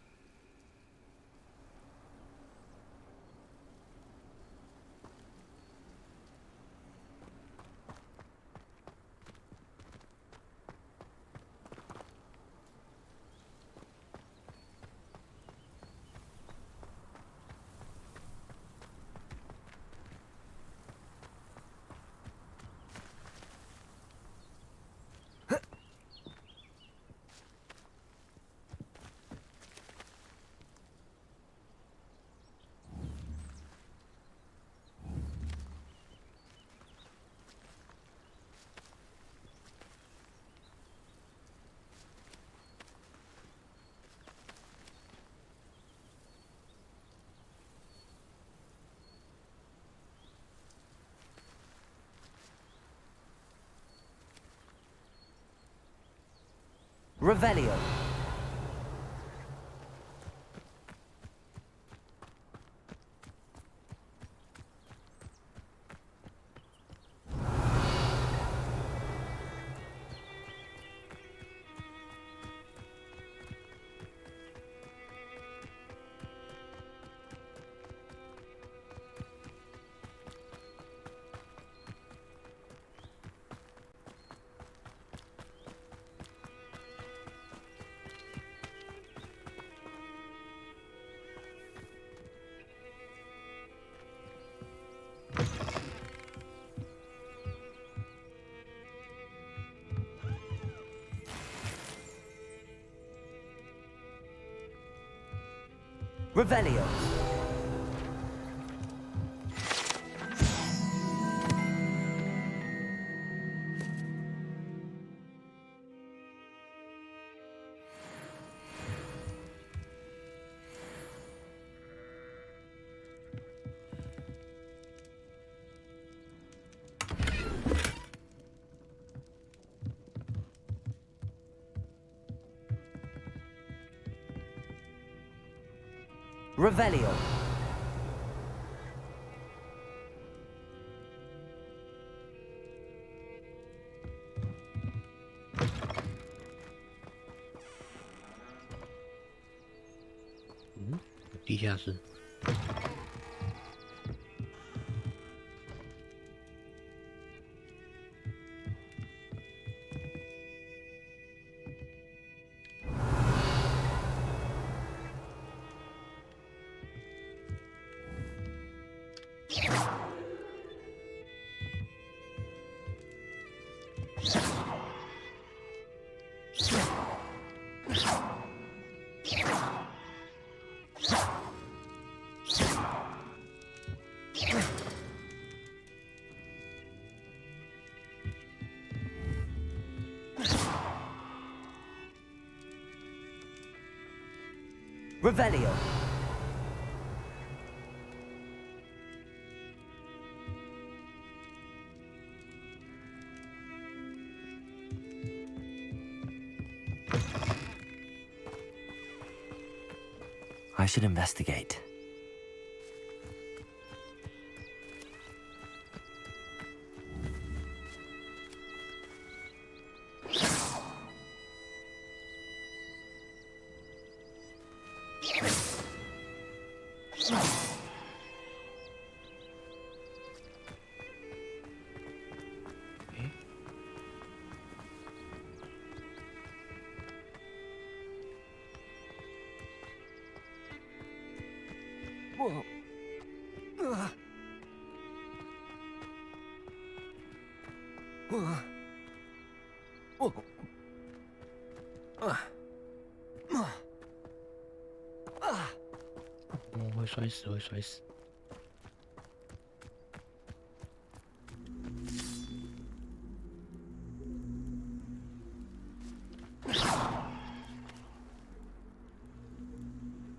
Revelio. Revelio. Revelio. Hmm? 地下室。Revelio. I should investigate.会摔死，会摔死。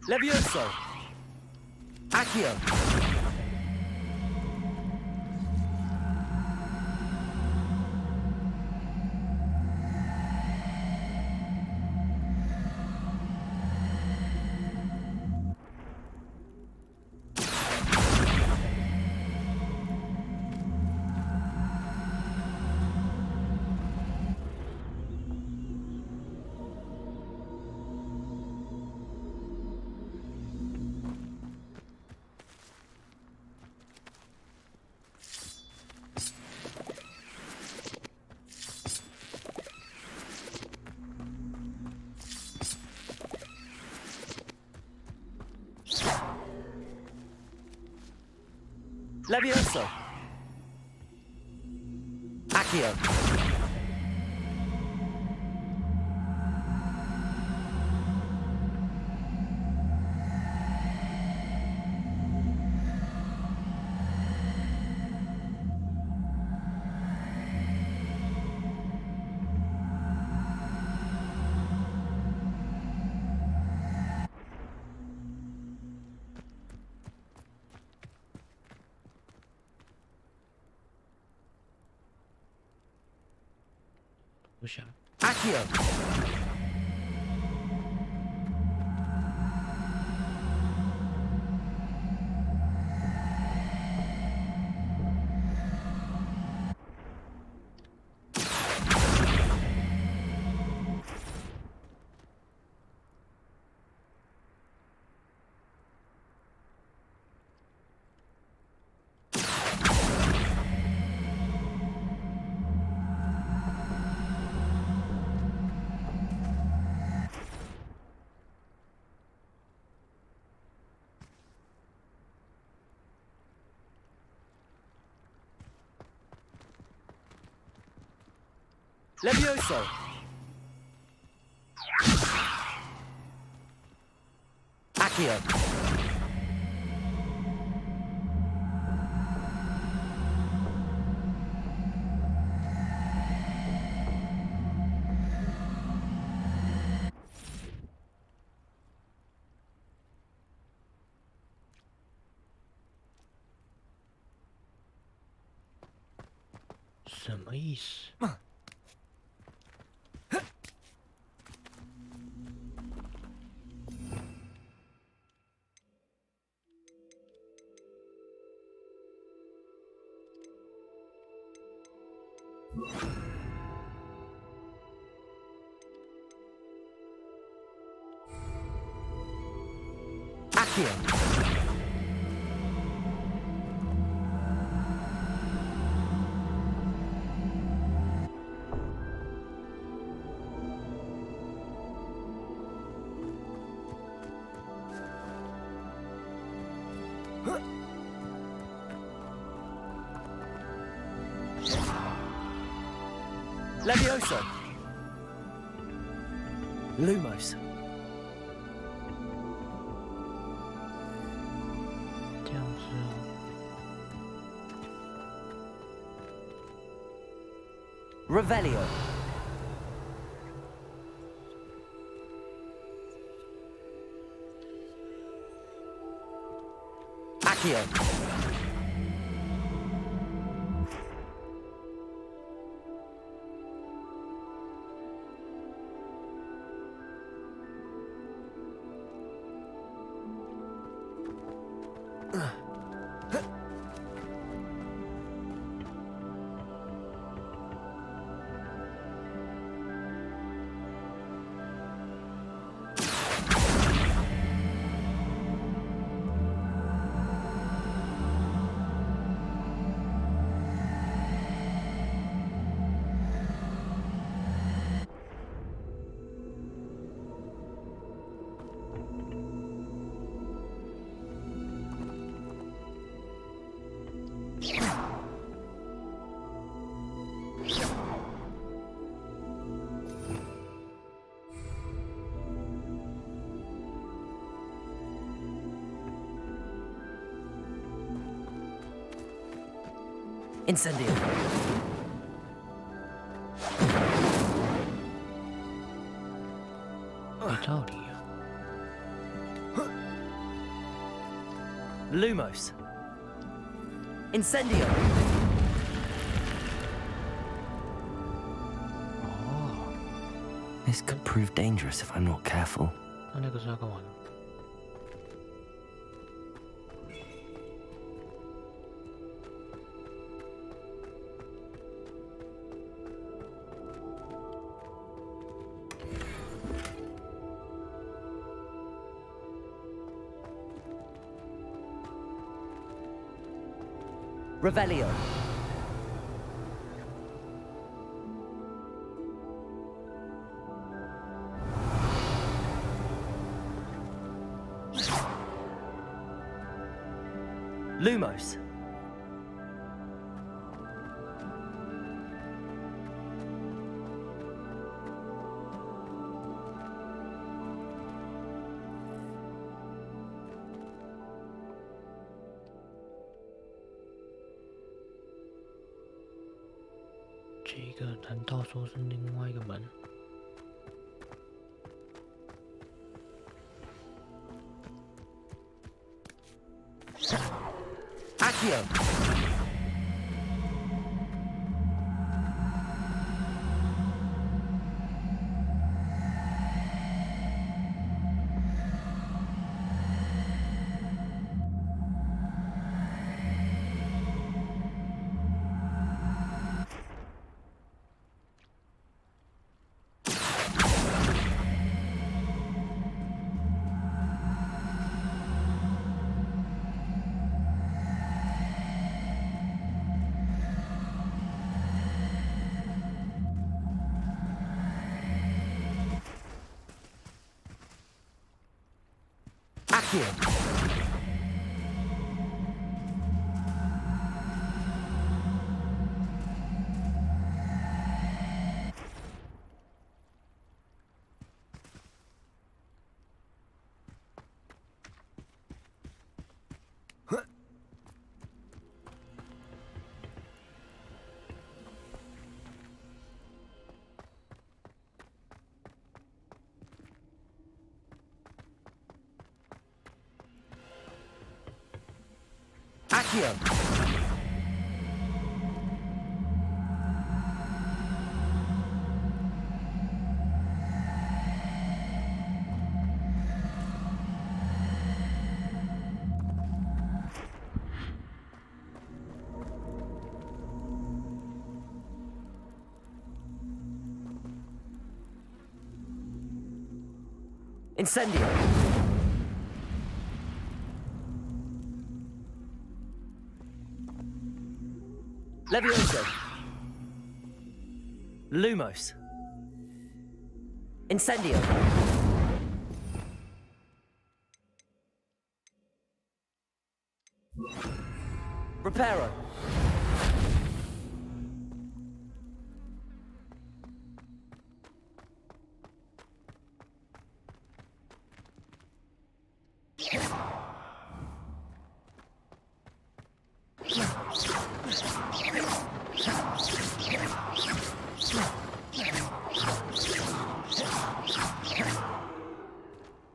Levioso. Accio. Levioso. Accio. Accio. Levioso. Accio. 什么意思？ Accio. Levioso. Lumos. 这样子哦。 Revelio. Accio. Incendio. 没道理啊。 Lumos. Incendio. Oh. This could prove dangerous if I'm not careful. 那个是要干嘛的？ Revelio. Lumos. Accio. 这个难道说是另外一个门？ Accio. Accio. Accio. Incendio. Levioso. Lumos. Incendio. Reparo.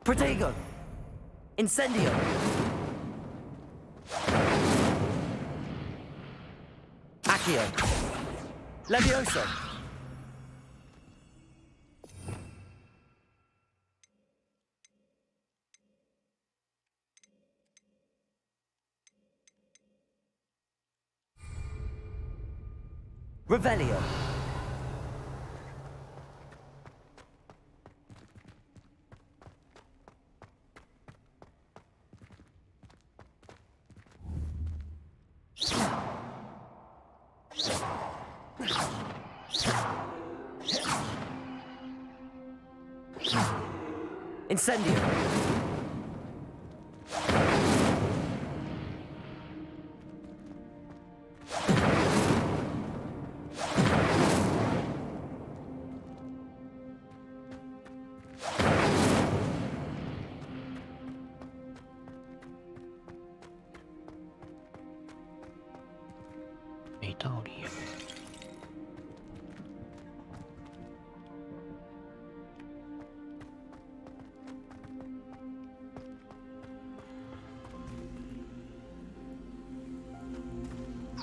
Protego. Incendio. Accio. Levioso. Revelio. Incendio.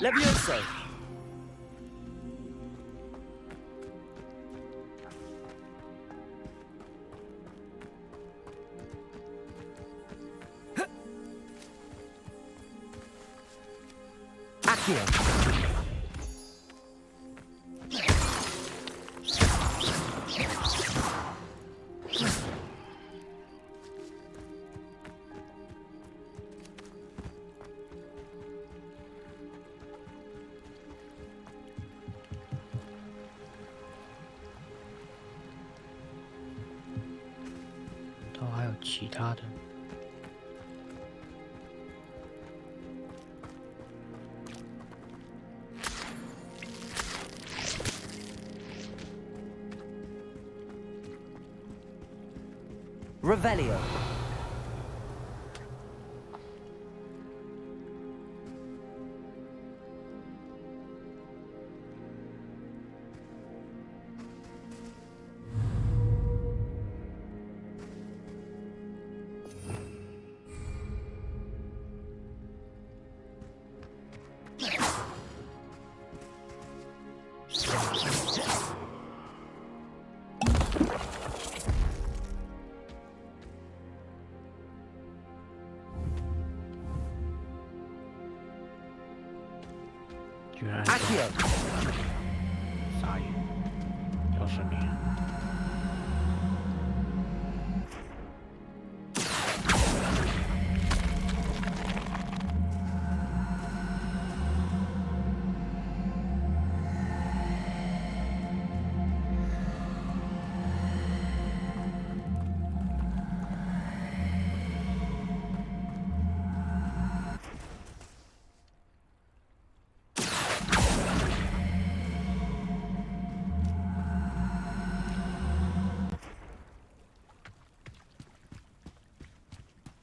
Levioso. Accio.其他的。Revelio. Accio. 傻眼，又是你。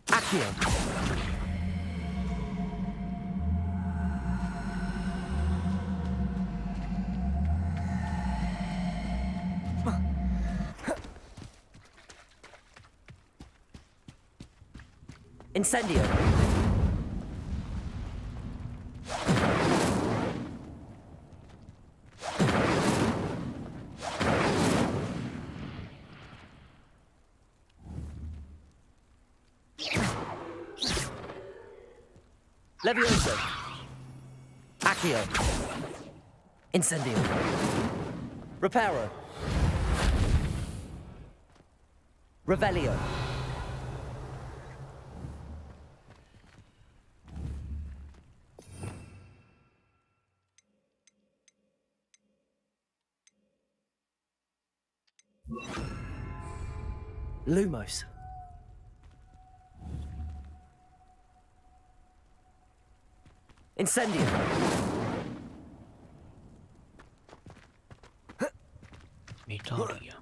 Accio. Incendio. Levioso. Accio. Incendio. Reparo. Revelio. Lumos. Incendium. Midoriya.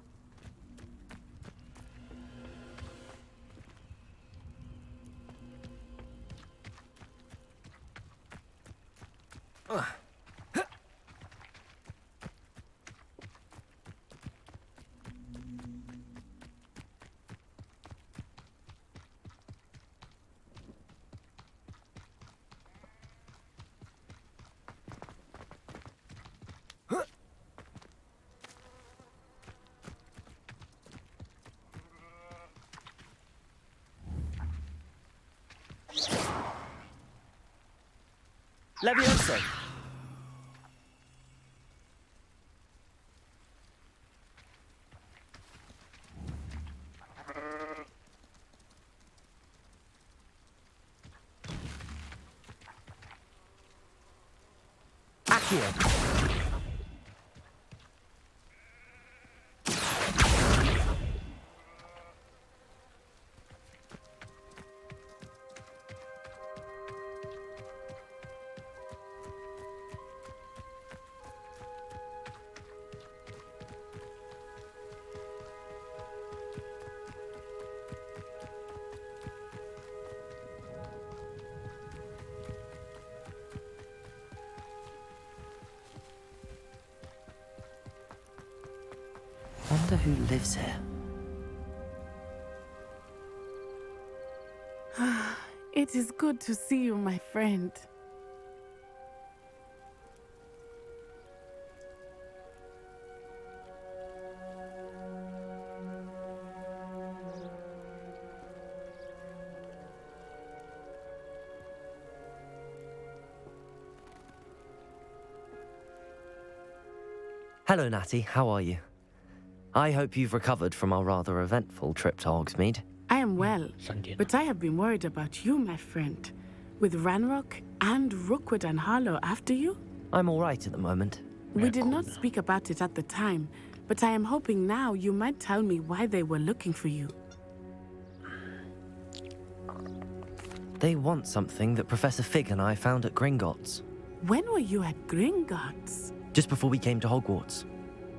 Levioso. Accio. Wonder who lives here. It is good to see you, my friend. Hello, Natty. How are you? I hope you've recovered from our rather eventful trip to Hogsmeade. I am well, but I have been worried about you, my friend. With Ranrock and Rookwood and Harlow after you? I'm all right at the moment. We did not speak about it at the time, but I am hoping now you might tell me why they were looking for you. They want something that Professor Fig and I found at Gringotts. When were you at Gringotts? Just before we came to Hogwarts.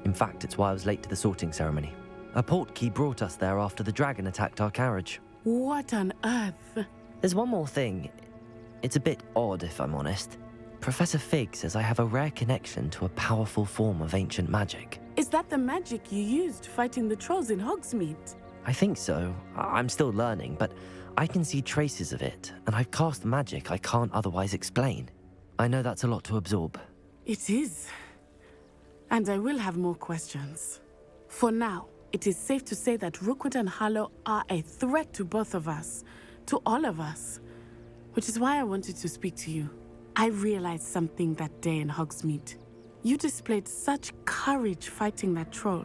In fact, it's why I was late to the sorting ceremony. A portkey brought us there after the dragon attacked our carriage. What on earth? There's one more thing. It's a bit odd, if I'm honest. Professor Fig says I have a rare connection to a powerful form of ancient magic. Is that the magic you used fighting the trolls in Hogsmeade? I think so. I'm still learning, but I can see traces of it, and I've cast magic I can't otherwise explain. I know that's a lot to absorb. It is. And I will have more questions. For now, it is safe to say that Rookwood and Harlow are a threat to both of us, to all of us, which is why I wanted to speak to you. I realized something that day in Hogsmeade. You displayed such courage fighting that troll,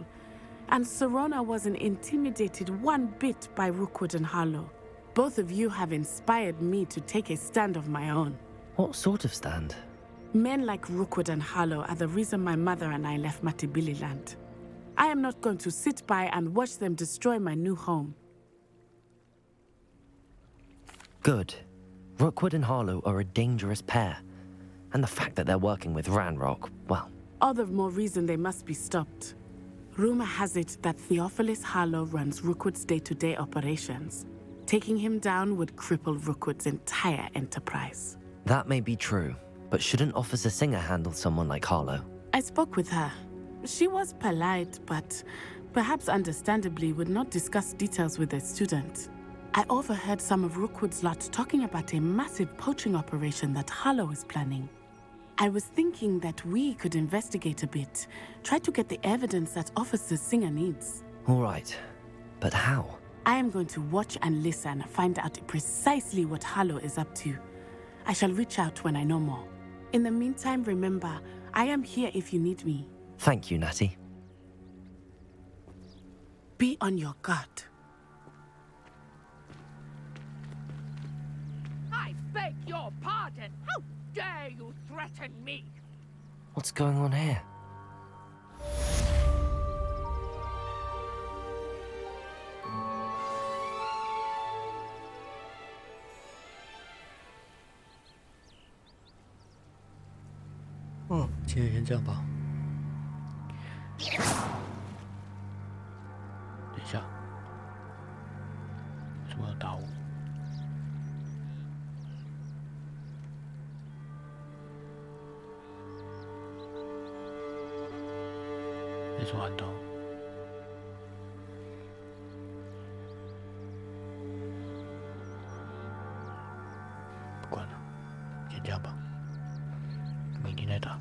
and Serona wasn't intimidated one bit by Rookwood and Harlow. Both of you have inspired me to take a stand of my own. What sort of stand? Men like Rookwood and Harlow are the reason my mother and I left Matabeleland. I am not going to sit by and watch them destroy my new home. Good. Rookwood and Harlow are a dangerous pair. And the fact that they're working with Ranrock, well... All the more reason they must be stopped. Rumor has it that Theophilus Harlow runs Rookwood's day-to-day operations. Taking him down would cripple Rookwood's entire enterprise. That may be true, but shouldn't Officer Singer handle someone like Harlow? I spoke with her. She was polite, but perhaps understandably would not discuss details with a student. I overheard some of Rookwood's lot talking about a massive poaching operation that Harlow is planning. I was thinking that we could investigate a bit, try to get the evidence that Officer Singer needs. All right, but how? I am going to watch and listen, find out precisely what Harlow is up to. I shall reach out when I know more. In the meantime, remember, I am here if you need me. Thank you, Natty. Be on your guard. I beg your pardon. How dare you threaten me? What's going on here? 今天先这样吧。等一下，为什么要打我？没什么撼动。不管了，先这样吧，明天再打。